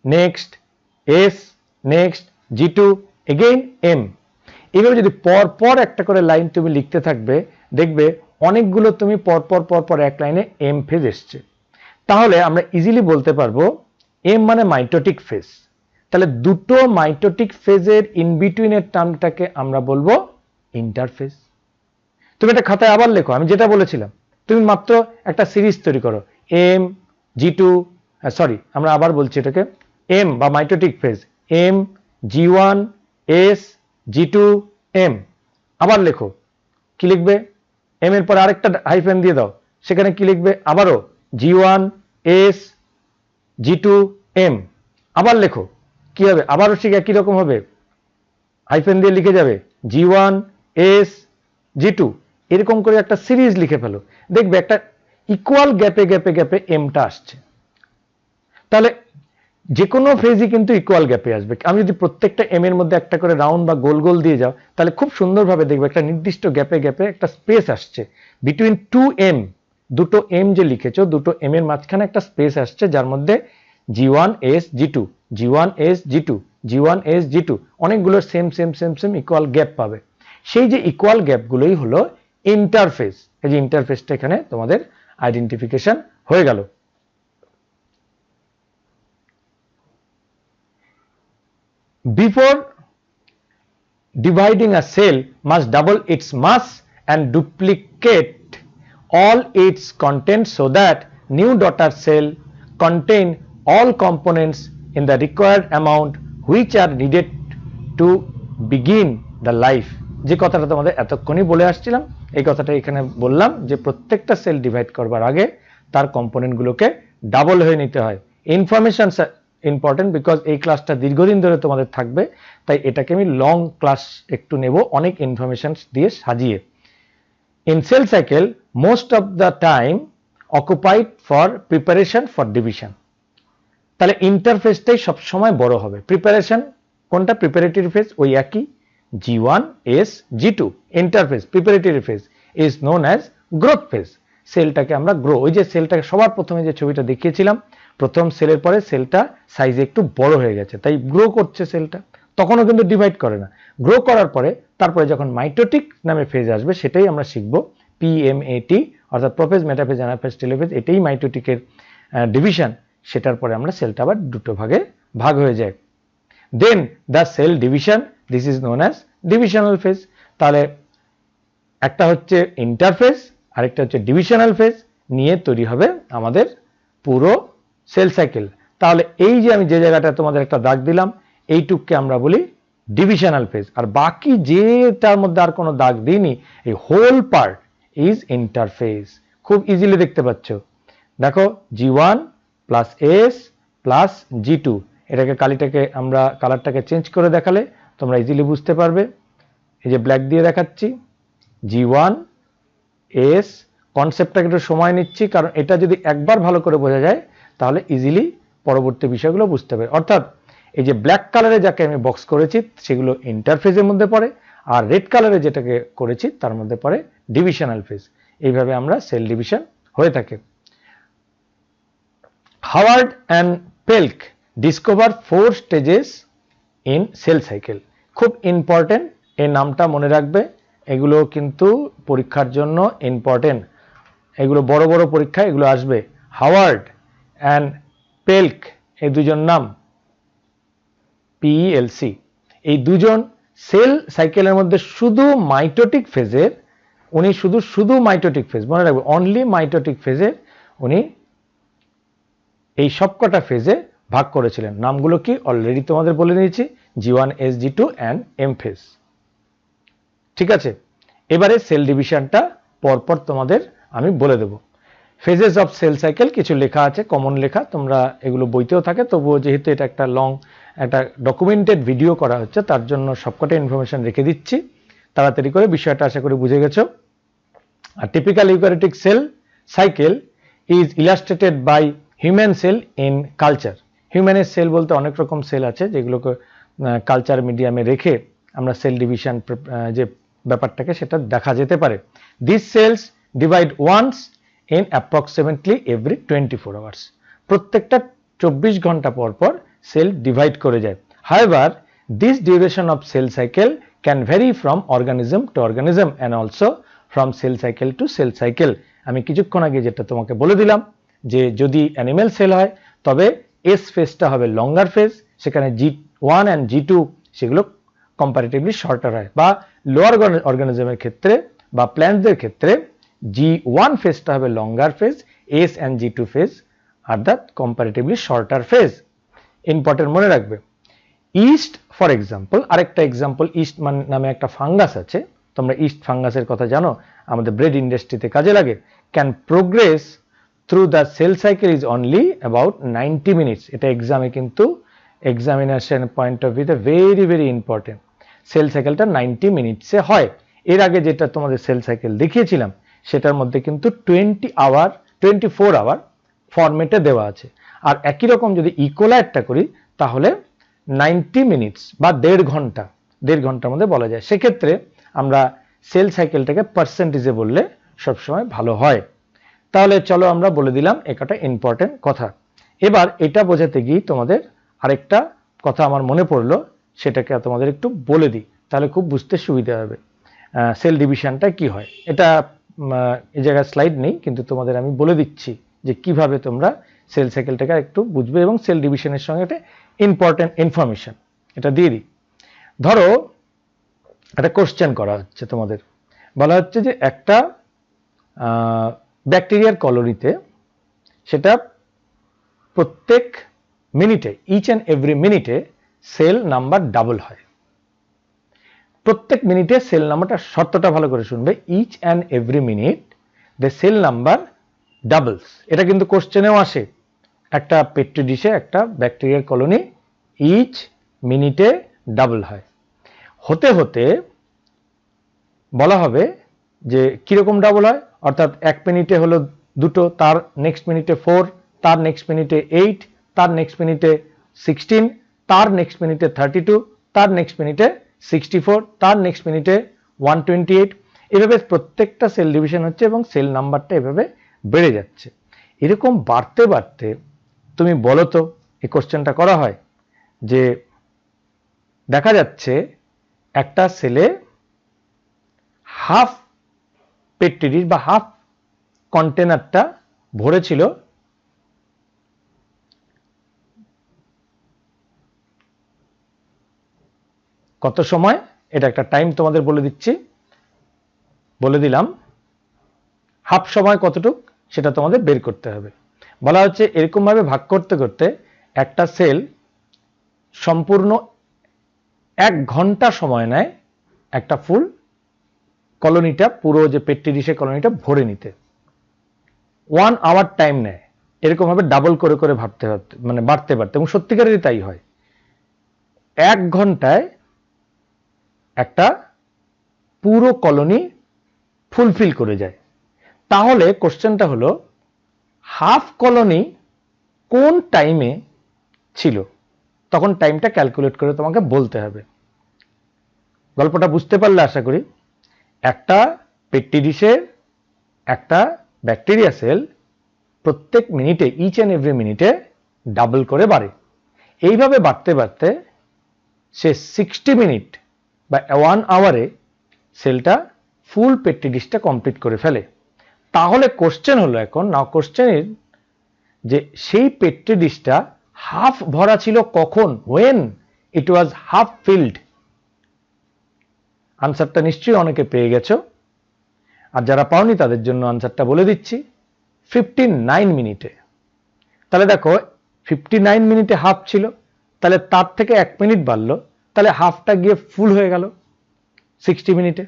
next S next G2 again M. এইভাবে যদি পর একটা করে লাইন তুমি লিখতে থাকবে দেখবে অনেকগুলো তুমি পর এক লাইনে এম ফেজ এসছে। তাহলে আমরা ইজিলি বলতে পারবো এম মানে মাইটোটিক ফেজ, তাহলে দুটো মাইটোটিক ফেজের ইন বিটুইনের টার্মটাকে আমরা বলবো ইন্টারফেজ। তুমি একটা খাতায় আবার লেখো, আমি যেটা বলেছিলাম, তুমি মাত্র একটা সিরিজ তৈরি করো এম G2, সরি আমরা আবার বলছি এটাকে এম বা mitotic phase M G1 S G2 M। আবার লেখো, কি লিখবে? এম এর পর আরেকটা হাইফেন দিয়ে দাও, সেখানে কি লিখবে? আবারও G1 S G2 M। আবার লেখো, কি হবে? আবারও ঠিক একই রকম হবে, হাইফেন দিয়ে লিখে যাবে G1 S G2। এরকম করে একটা সিরিজ লিখে ফেলো, দেখবে একটা ইকুয়াল গ্যাপে এমটা আসছে। তাহলে যে কোনো ফেজই কিন্তু ইকুয়াল গ্যাপে আসবে। আমি যদি প্রত্যেকটা এম এর মধ্যে একটা করে রাউন্ড বা গোল গোল দিয়ে যাও তাহলে খুব সুন্দরভাবে দেখবে একটা নির্দিষ্ট গ্যাপে একটা স্পেস আসছে বিটুইন টু এম। দুটো এম যে লিখেছো, দুটো এম এর মাঝখানে একটা স্পেস আসছে যার মধ্যে G1 S G2 G1 S G2 G1 S G2 অনেকগুলো সেম ইকুয়াল গ্যাপ পাবে। সেই যে ইকুয়াল গ্যাপগুলোই হলো ইন্টারফেস। এই যে ইন্টারফেসটা এখানে তোমাদের আইডেন্টিফিকেশন হয়ে গেল। Before dividing a cell must double its mass and duplicate all its contents so that new daughter cell contain all components in the required amount which are needed to begin the life। যে কথাটা তোমাদের এতক্ষণই বলে আসছিলাম এই কথাটা এখানে বললাম যে প্রত্যেকটা সেল ডিভাইড করবার আগে তার কম্পোনেন্টগুলোকে ডাবল হয়ে নিতে হয়। ইনফরমেশন ইম্পর্টেন্ট বিকজ এই ক্লাসটা দীর্ঘদিন ধরে তোমাদের থাকবে, তাই এটাকে আমি লং ক্লাস একটু নেব অনেক ইনফরমেশন দিয়ে সাজিয়ে। In cell cycle most of the time occupied for preparation for division. তাহলে ইন্টারফেসটাই সবসময় বড় হবে। প্রিপারেশন কোনটা? প্রিপারেটরি ফেজ ওই একই G1 S G2। Interphase preparatory phase is known as growth phase. সেলটাকে আমরা গ্রো, ওই যে সেলটাকে সবার প্রথমে যে ছবিটা দেখিয়েছিলাম প্রথম সেলের পরে সেলটা সাইজে একটু বড় হয়ে গেছে তাই গ্রো করছে সেলটা, তখনও কিন্তু ডিভাইড করে না। গ্রো করার পরে তারপরে যখন মাইটোটিক নামে ফেজ আসবে সেটাই আমরা শিখবো PMAT, অর্থাৎ প্রোফেজ মেটাফেজ অ্যানাফেজ টেলোফেজ, এটাই মাইটোটিকের ডিভিশন। সেটার পরে আমরা সেলটা আবার দুটো ভাগে ভাগ হয়ে যায়। Then the cell division, this is known as divisional phase. তাহলে একটা হচ্ছে ইন্টারফেজ আরেকটা হচ্ছে ডিভিশনাল ফেজ নিয়ে তৈরি হবে আমাদের পুরো সেল সাইকেল। তাহলে এই যে আমি যে জায়গাটা তোমাদের একটা দাগ দিলাম এইটুককে আমরা বলি ডিভিশনাল ফেজ, আর বাকি যেটার মধ্যে আর কোনো দাগ দিইনি এই হোল পার্ট ইজ ইন্টারফেজ। খুব ইজিলি দেখতে পাচ্ছ, দেখো G1 plus S plus G2। এটাকে আমরা কালারটাকে চেঞ্জ করে দেখালে তোমরা ইজিলি বুঝতে পারবে। এই যে ব্ল্যাক দিয়ে দেখাচ্ছি G1 এস। কনসেপ্টটাকে একটু সময় নিচ্ছি, কারণ এটা যদি একবার ভালো করে বোঝা যায় তাহলে ইজিলি পরবর্তী বিষয়গুলো বুঝতে পারে। অর্থাৎ এই যে ব্ল্যাক কালারে যাকে আমি বক্স করেছি সেগুলো ইন্টারফেজের মধ্যে পড়ে, আর রেড কালারে যেটাকে করেছি তার মধ্যে পড়ে ডিভিশনাল ফেজ। এইভাবে আমরা সেল ডিভিশন হয়ে থাকে। Howard and Pelc discover 4 stages in cell cycle. খুব ইম্পর্টেন্ট, এই নামটা মনে রাখবে, এগুলো কিন্তু পরীক্ষার জন্য ইম্পর্টেন্ট, এগুলো বড় বড় পরীক্ষা এগুলো আসবে। হাওয়ার্ড অ্যান্ড পেল্ক এই দুজন নাম, পিইএলসি, এই দুজন সেল সাইকেলের মধ্যে শুধু মাইটোটিক ফেজের, উনি শুধু মাইটোটিক ফেজ মনে রাখবে, অনলি মাইটোটিক ফেজে উনি এই সবকটা ফেজে ভাগ করেছিলেন। নামগুলো কি অলরেডি তোমাদের বলে দিয়েছি, G1, S, G2 and M phase. ঠিক আছে, এবারে সেল ডিভিশনটা পরপর তোমাদের আমি বলে দেব। ফেজেস অফ সেল সাইকেল কিছু লেখা আছে, কমন লেখা, তোমরা এগুলো বইতেও থাকে, তবুও যেহেতু এটা একটা লং একটা ডকুমেন্টেড ভিডিও করা হচ্ছে তার জন্য সবকটা ইনফরমেশন রেখে দিচ্ছি, তাড়াতাড়ি করে বিষয়টা আশা করি বুঝে গেছো। আর typical eukaryotic cell cycle is illustrated by human cell in culture. হিউম্যানের সেল বলতে অনেক রকম সেল আছে যেগুলোকে কালচার মিডিয়ামে রেখে আমরা সেল ডিভিশন যে ব্যাপারটাকে সেটা দেখা যেতে পারে। This cells divide once in approximately every 24 hours. প্রত্যেকটা 24 ঘন্টা পর পর সেল ডিভাইড করে যায়। However this duration of cell cycle can vary from organism to organism and also from cell cycle to cell cycle. আমি কিছুক্ষণ আগে যেটা তোমাকে বলে দিলাম যে যদি অ্যানিমেল সেল হয় তবে এস ফেজটা হবে লঙ্গার ফেজ, সেখানে G1 অ্যান্ড G2 সেগুলো কম্পারেটিভলি শর্টার হয়, বা লোয়ার অর্গানিজমের ক্ষেত্রে বা প্ল্যান্টসদের ক্ষেত্রে G1 ফেজটা হবে longer phase, S and G2 phase আর the comparatively shorter phase. Important মনে রাখবে। ইস্ট ফর এক্সাম্পল, আরেকটা এক্সাম্পল, ইস্ট নামে একটা ফাঙ্গাস আছে, তোমরা ইস্ট ফাঙ্গাসের কথা জানো, আমাদের ব্রেড ইন্ডাস্ট্রিতে কাজে লাগে। Can progress through the cell cycle is only about 90 minutes. এটা এক্সামে কিন্তু এক্সামিনেশন পয়েন্ট অফ ভিউতে ভেরি ভেরি ইম্পর্টেন্ট। সেল সাইকেলটা 90 মিনিটসে হয়। এর আগে যেটা তোমাদের সেল সাইকেল দেখিয়েছিলাম সেটার মধ্যে কিন্তু 24 আওয়ার ফরম্যাটে দেওয়া আছে। আর একই রকম যদি ইকোলাইটটা করি তাহলে 90 মিনিটস বা দেড় ঘন্টার মধ্যে বলা যায়। সেক্ষেত্রে আমরা সেল সাইকেলটাকে পার্সেন্টেজে বললে সবসময় ভালো হয়। তাহলে চলো আমরা বলে দিলাম একটা ইম্পর্টেন্ট কথা। এবার এটা বোঝাতে গিয়ে তোমাদের আরেকটা কথা আমার মনে পড়লো, সেটাকে তোমাদের একটু বলে দিই, তাহলে খুব বুঝতে সুবিধা হবে সেল ডিভিশনটা কি হয়। এটা এই জায়গায় স্লাইড নেই, কিন্তু তোমাদের আমি বলে দিচ্ছি যে কিভাবে তোমরা সেল সাইকেলটাকে একটু বুঝবে এবং সেল ডিভিশনের সঙ্গে একটা ইম্পর্টেন্ট ইনফরমেশন এটা দিয়ে দিই। ধরো একটা কোশ্চেন করা হচ্ছে, তোমাদের বলা হচ্ছে যে একটা ব্যাকটেরিয়ার কলোনিতে সেটা প্রত্যেক মিনিটে, ইচ অ্যান্ড এভরি মিনিটে সেল নাম্বার ডাবল হয়। প্রত্যেক মিনিটে সেল নাম্বারটা, শর্তটা ভালো করে শুনবে, each and every minute the cell number doubles. এটা কিন্তু কোশ্চেনেও আসে। একটা পেট্রি ডিশে একটা ব্যাকটেরিয়ার কলোনি ইচ মিনিটে ডাবল হয়। হতে হতে বলা হবে যে কিরকম ডাবল হয়, অর্থাৎ এক মিনিটে হলো 2, তার নেক্সট মিনিটে 4, তার নেক্সট মিনিটে 8, তার নেক্সট মিনিটে 16, তার নেক্সট মিনিটে 32, তার নেক্সট মিনিটে 64, তার নেক্সট মিনিটে 128। এভাবে প্রত্যেকটা সেল ডিভিশন হচ্ছে এবং সেল নাম্বারটা এভাবে বেড়ে যাচ্ছে। এরকম বাড়তে বাড়তে তুমি বলো তো, এই কোশ্চেনটা করা হয় যে দেখা যাচ্ছে একটা সেলে হাফ পেট্রি ডিশ বা হাফ কন্টেনারটা ভরে ছিল কত সময়, এটা একটা টাইম তোমাদের বলে দিচ্ছি, বলে দিলাম হাফ সময় কতটুক সেটা তোমাদের বের করতে হবে। বলা হচ্ছে এরকম ভাবে ভাগ করতে করতে একটা সেল সম্পূর্ণ 1 ঘন্টা সময় নেয় একটা ফুল কলোনিটা, পুরো যে পেট্রি ডিশের কলোনিটা ভরে নিতে 1 আওয়ার টাইম নেয়। এরকম ভাবে ডাবল করে করে বাড়তে বাড়তে এবং সত্যিকারেরই তাই হয়। 1 ঘন্টায় একটা পুরো কলোনি ফুলফিল করে যায়। তাহলে কোশ্চেনটা হলো হাফ কলোনি কোন টাইমে ছিল, তখন টাইমটা ক্যালকুলেট করে তোমাকে বলতে হবে। গল্পটা বুঝতে পারলে আশা করি। একটা পেট্রি ডিশের একটা ব্যাকটেরিয়া সেল প্রত্যেক মিনিটে, ইচ অ্যান্ড এভরি মিনিটে ডাবল করে বাড়ে। এইভাবে বাড়তে বাড়তে সে 60 মিনিট বা 1 আওয়ারে সেলটা ফুল পেট্রি ডিশটা কমপ্লিট করে ফেলে। তাহলে কোশ্চেন হলো এখন, নাও কোশ্চেন ইজ যে সেই পেট্রি ডিশটা হাফ ভরা ছিল কখন, when it was half filled। আনসারটা নিশ্চয়ই অনেকে পেয়ে গেছো, আর যারা পাওনি তাদের জন্য আনসারটা বলে দিচ্ছি, 59 মিনিটে। তাহলে দেখো 59 মিনিটে হাফ ছিল, তাহলে তার থেকে 1 মিনিট বাড়লো, তাহলে হাফটা গিয়ে ফুল হয়ে গেল 60 মিনিটে।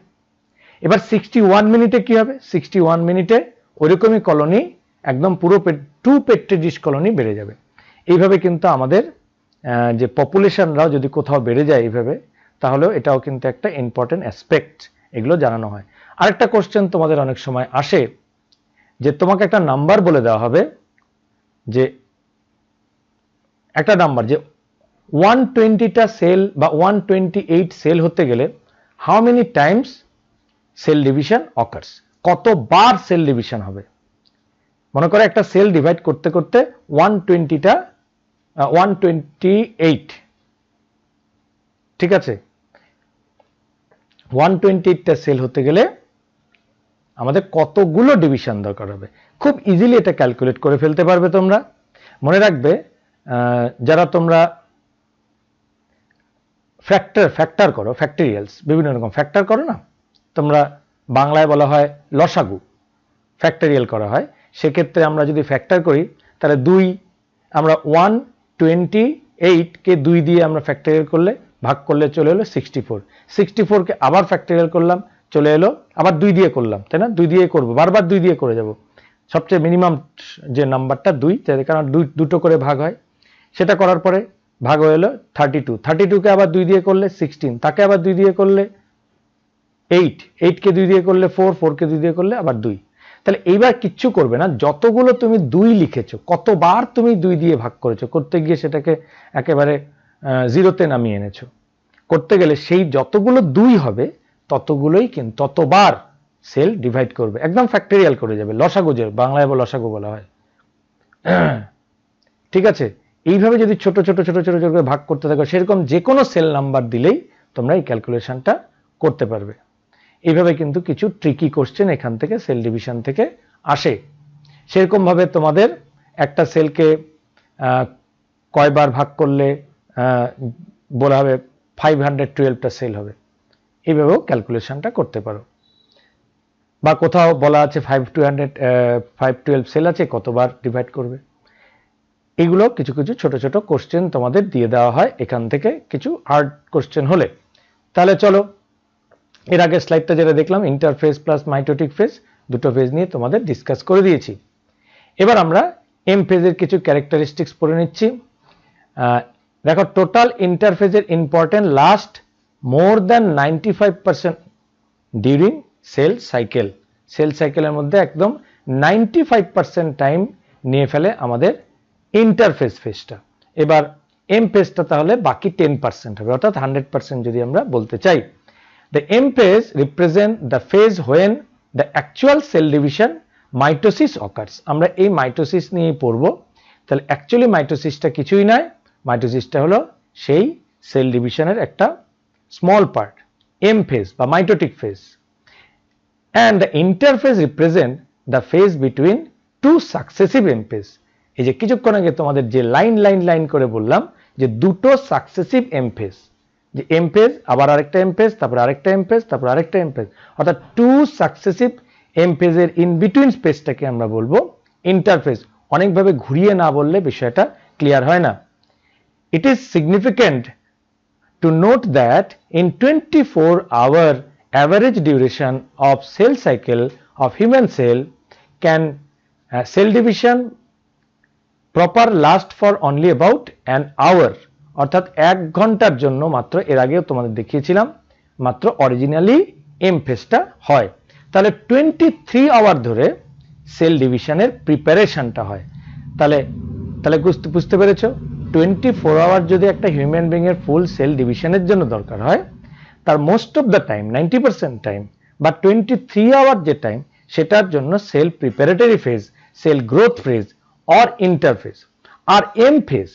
এবার 61 মিনিটে কি হবে? 61 মিনিটে ওইরকমই কলোনি একদম পুরো 2 পেট্রি ডিশ কলোনি বেড়ে যাবে। এইভাবে কিন্তু আমাদের যে পপুলেশনরাও যদি কোথাও বেড়ে যায় এইভাবে, তাহলেও এটাও কিন্তু একটা ইম্পর্টেন্ট অ্যাসপেক্ট, এগুলো জানানো হয়। আরেকটা কোশ্চেন তোমাদের অনেক সময় আসে যে তোমাকে একটা নাম্বার বলে দেওয়া হবে, যে একটা নাম্বার যে 120টা সেল বা 128 সেল হতে গেলে how many Times cell division occurs, কতবার সেল ডিভিশন হবে। মনে করো একটা সেল ডিভাইড করতে করতে 128, ঠিক আছে, 128টা সেল হতে গেলে আমাদের কতগুলো ডিভিশন দরকার হবে। খুব ইজিলি এটা ক্যালকুলেট করে ফেলতে পারবে তোমরা। মনে রাখবে যারা তোমরা ফ্যাক্টর করো, ফ্যাক্টরিয়ালস, বিভিন্ন রকম ফ্যাক্টর করো না, তোমরা বাংলায় বলা হয় লসাগু, ফ্যাক্টরিয়াল করা হয়। সেক্ষেত্রে আমরা যদি ফ্যাক্টর করি তাহলে 2, আমরা 128 কে 2 দিয়ে আমরা ফ্যাক্টরিয়াল করলে, ভাগ করলে চলে এলো 64। 64 কে আবার ফ্যাক্টরিয়াল করলাম, চলে এলো, আবার 2 দিয়ে করলাম, তাই না? 2 দিয়ে করবো, বারবার 2 দিয়ে করে যাব। সবচেয়ে মিনিমাম যে নাম্বারটা 2, কারণ দুটো করে ভাগ হয়। সেটা করার পরে ভাগ হয়ে এলো 32। 32 কে আবার 2 দিয়ে করলে 16, তাকে আবার 2 দিয়ে করলে 8, 8 কে 2 দিয়ে করলে 4, 4 কে 2 দিয়ে করলে আবার 2। তাহলে এইবার কিচ্ছু করবে না, যতগুলো তুমি 2 লিখেছো, কতবার তুমি 2 দিয়ে ভাগ করেছো, করতে গিয়ে সেটাকে একেবারে জিরোতে নামিয়ে এনেছো, করতে গেলে সেই যতগুলো 2 হবে ততগুলোই কিন্তু ততবার সেল ডিভাইড করবে, একদম ফ্যাক্টরিয়াল করে যাবে, লসাগু, যে বাংলায় লসাগু বলা হয়। ঠিক আছে, এইভাবে যদি ছোট ছোট ছোট ছোট ছোট করে ভাগ করতে থাকো, সেরকম যে কোনো সেল নাম্বার দিলেই তোমরা এই ক্যালকুলেশনটা করতে পারবে। এইভাবে কিন্তু কিছু ট্রিকি কোশ্চেন এখান থেকে সেল ডিভিশন থেকে আসে। সেরকম ভাবে তোমাদের একটা সেলকে কয়বার ভাগ করলে বলা হবে 512টা সেল হবে, এইভাবেও ক্যালকুলেশনটা করতে পারো। বা কোথাও বলা আছে 512 সেল আছে, কতবার ডিভাইড করবে। এগুলো কিছু কিছু ছোট ছোট কোশ্চেন তোমাদের দিয়ে দেওয়া হয় এখান থেকে, কিছু হার্ড কোশ্চেন হলে। তাহলে চলো, এর আগে স্লাইডটা যেটা দেখলাম, ইন্টারফেজ প্লাস মাইটোটিক ফেজ, দুটো ফেজ নিয়ে তোমাদের ডিসকাস করে দিয়েছি। এবার আমরা এম ফেজের কিছু ক্যারেক্টারিস্টিক্স পড়ে নিচ্ছি। দেখো, টোটাল ইন্টারফেজের important last more than 95% during cell cycle. Cell সাইকেলের মধ্যে একদম 95% টাইম নিয়ে ফেলে আমাদের ইন্টারফেজ ফেজটা। এবার এম ফেজটা তাহলে বাকি 10% হবে, অর্থাৎ 100% যদি আমরা বলতে চাই। The M phase represent the phase when the actual cell division mitosis occurs। আমরা এই মাইটোসিস নিয়ে পড়ব। তাহলে অ্যাকচুয়ালি মাইটোসিসটা কিছুই নয়, মাইটোসিসটা হলো সেই সেল ডিভিশনের একটা স্মল পার্ট, এম ফেজ বা mitotic phase. And the interphase represent the phase between two successive M phase। এই যে কিছুক্ষণ আগে তোমাদের যে লাইন করে বললাম যে দুটো সাকসেসিভ এম ফেজ, যে এম ফেজ, আবার আরেকটা এম ফেজ, তারপর আরেকটা এম ফেজ, তারপর আরেকটা এম ফেজ, অর্থাৎ 2 সাকসেসিভ এম ফেজের ইন বিটুইন স্পেসটাকে আমরা বলবো ইন্টারফেজ। অনেকভাবে ঘুরিয়ে না বললে বিষয়টা ক্লিয়ার হয় না। It is significant to note that in 24-hour average duration of cell cycle of human cell can cell division proper last for only about an hour। অর্থাৎ 1 ঘন্টার জন্য মাত্র, এর আগেও তোমাদের দেখিয়েছিলাম, মাত্র অরিজিনালি এম ফেজটা হয়। তাহলে 23 আওয়ার ধরে সেল ডিভিশনের প্রিপারেশনটা হয়। তাহলে তাহলে বুঝতে পেরেছো, 24 আওয়ার যদি একটা হিউম্যান বিং এর ফুল সেল ডিভিশনের জন্য দরকার হয়, তার most of the time 90% time বা 23 আওয়ার যে টাইম, সেটার জন্য cell preparatory phase, cell growth phase or interphase, আর এম ফেজ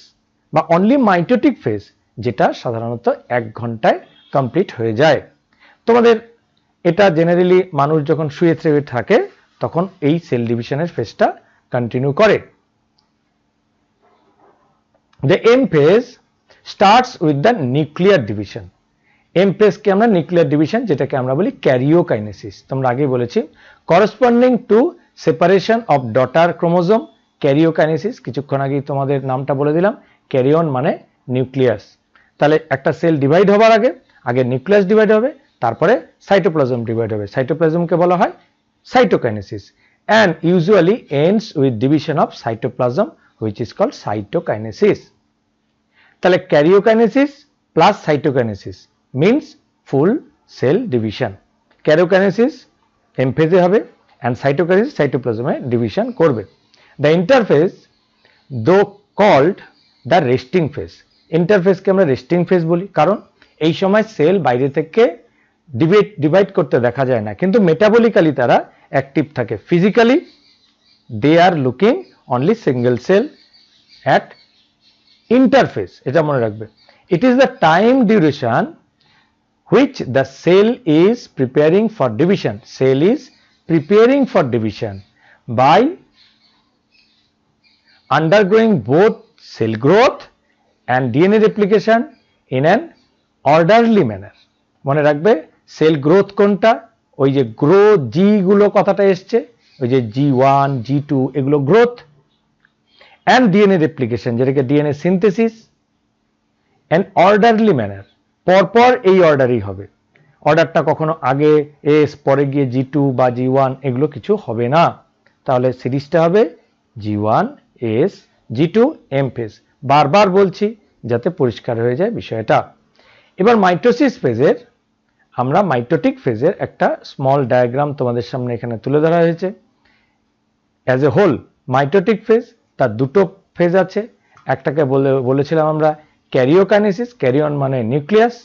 বা অনলি মাইটোটিক ফেজ, যেটা সাধারণত 1 ঘন্টায় কমপ্লিট হয়ে যায়। তোমাদের এটা জেনারেলি মানুষ যখন শুয়ে থেয়ে থাকে তখন এই সেল ডিভিশনের ফেজটা কন্টিনিউ করে। The M phase starts with the nuclear division. M phase কে আমরা নিউক্লিয়ার ডিভিশন, যেটাকে আমরা বলি ক্যারিওকাইনেসিস। তোমরা আগেই বলেছি, corresponding to separation of daughter chromosome, karyokinesis. কিছুক্ষণ আগেই তোমাদের নামটা বলে দিলাম, ক্যারিয়ন মানে নিউক্লিয়াস। তাহলে একটা সেল ডিভাইড হবার আগে নিউক্লিয়াস ডিভাইড হবে, তারপরে সাইটোপ্লাজম ডিভাইড হবে। সাইটোপ্লাজমকে বলা হয় cytokinesis, and usually ends with division of cytoplasm, which is called cytokinesis. তাহলে karyokinesis plus cytokinesis means full cell division. Karyokinesis M ফেজে হবে and cytokinesis সাইটোপ্লাজমে ডিভিশন করবে। The interphase though called the resting phase. ইন্টারফেজকে আমরা resting phase বলি, কারণ এই সময় সেল বাইরে থেকে ডিভাইড করতে দেখা যায় না, কিন্তু মেটাবলিক্যালি তারা অ্যাক্টিভ থাকে। Physically they are looking only single cell at interphase, এটা মনে রাখবে। It is the time duration which the cell is preparing for division. Cell is preparing for division by undergoing both cell growth and DNA replication in an orderly manner. মনে রাখবে cell growth কোনটা, ওই যে grow জি গুলো কথাটা এসছে, ওই যে G1 G2 এগুলো গ্রোথ, and DNA replication যেটাকে DNA synthesis, an orderly manner, পরপর এই অর্ডারই হবে। অর্ডারটা কখনো আগে এস পরে গিয়ে G2 বা G1 এগুলো কিছু হবে না। তাহলে সিরিজটা হবে G1 S G2 M phase. বারবার বলছি যাতে পরিষ্কার হয়ে যায় বিষয়টা। এবার মাইটোসিস ফেজের, আমরা মাইটোটিক ফেজের একটা স্মল ডায়াগ্রাম তোমাদের সামনে এখানে তুলে ধরা হয়েছে। As a whole mitotic phase, তার দুটো ফেজ আছে। একটাকে বলেছিলাম আমরা ক্যারিওকাইনেসিস, ক্যারিয়ন মানে নিউক্লিয়াস,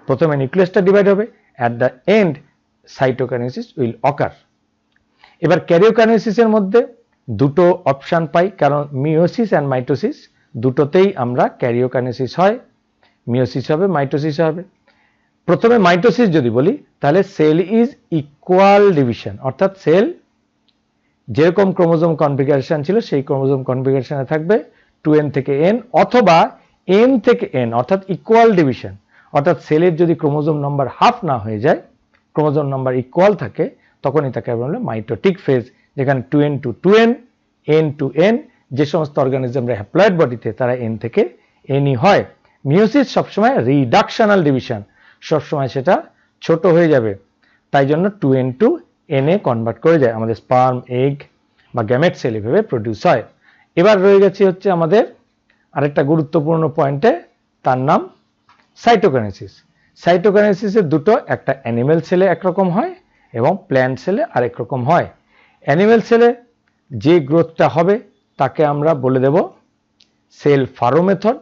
প্রথমে নিউক্লিয়াসটা ডিভাইড হবে, at the end cytokinesis will occur. এবার ক্যারিওকাইনেসিসের মধ্যে দুটো অপশন পাই, কারণ মিওসিস অ্যান্ড মাইটোসিস দুটোতেই আমরা ক্যারিওকাইনেসিস হয়, মিওসিস হবে মাইটোসিস হবে। প্রথমে মাইটোসিস যদি বলি, তাহলে সেল ইজ ইকুয়াল ডিভিশন, অর্থাৎ সেল যেরকম ক্রোমোজোম কনফিগারেশন ছিল সেই ক্রোমোজোম কনফিগারেশনে থাকবে 2n থেকে n, অথবা n থেকে n, অর্থাৎ ইকুয়াল ডিভিশন। অর্থাৎ সেলের যদি ক্রোমোজোম নাম্বার হাফ না হয়ে যায়, ক্রোমোজোম নাম্বার ইকুয়াল থাকে, তখনই তাকে বলে মাইটোটিক ফেজ, যেখানে 2n to 2n, n to n, যে সমস্ত অর্গানিজমরা হ্যাপ্লয়েড বডিতে তারা n থেকে nই হয়। মিওসিস সবসময় রিডাকশনাল ডিভিশন, সবসময় সেটা ছোট হয়ে যাবে, তাই জন্য 2n to n A convert করে যায়। আমাদের স্পার্ম, এগ বা গ্যামেট সেল এভাবে প্রডিউস হয়। এবার রয়ে গেছে হচ্ছে আমাদের আরেকটা গুরুত্বপূর্ণ পয়েন্টে, তার নাম সাইটোকাইনেসিস। সাইটোকাইনেসিসের দুটো, একটা অ্যানিমেল সেলে একরকম হয় এবং প্ল্যান্ট সেলে আরেক রকম হয়। অ্যানিমেল সেলে যে গ্রোথটা হবে তাকে আমরা বলে দেব সেল ফারো মেথড।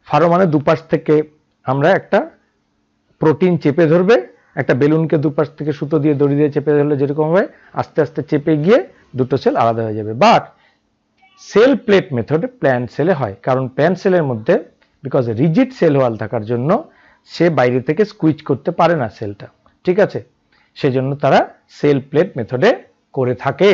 ফারো মানে দুপাশ থেকে আমরা একটা প্রোটিন চেপে ধরবে, একটা বেলুনকে দুপাশ থেকে সুতো দিয়ে দড়ি দিয়ে চেপে ধরলে যেরকম হয়, আস্তে আস্তে চেপে গিয়ে দুটো সেল আলাদা হয়ে যাবে। বাট সেল প্লেট মেথডে প্ল্যান্ট সেলে হয়, কারণ প্ল্যান্ট সেলের মধ্যে বিকজ রিজিড সেল ওয়াল থাকার জন্য সে বাইরে থেকে স্কুইচ করতে পারে না সেলটা, ঠিক আছে, সেজন্য তারা সেল প্লেট মেথডে করে থাকে।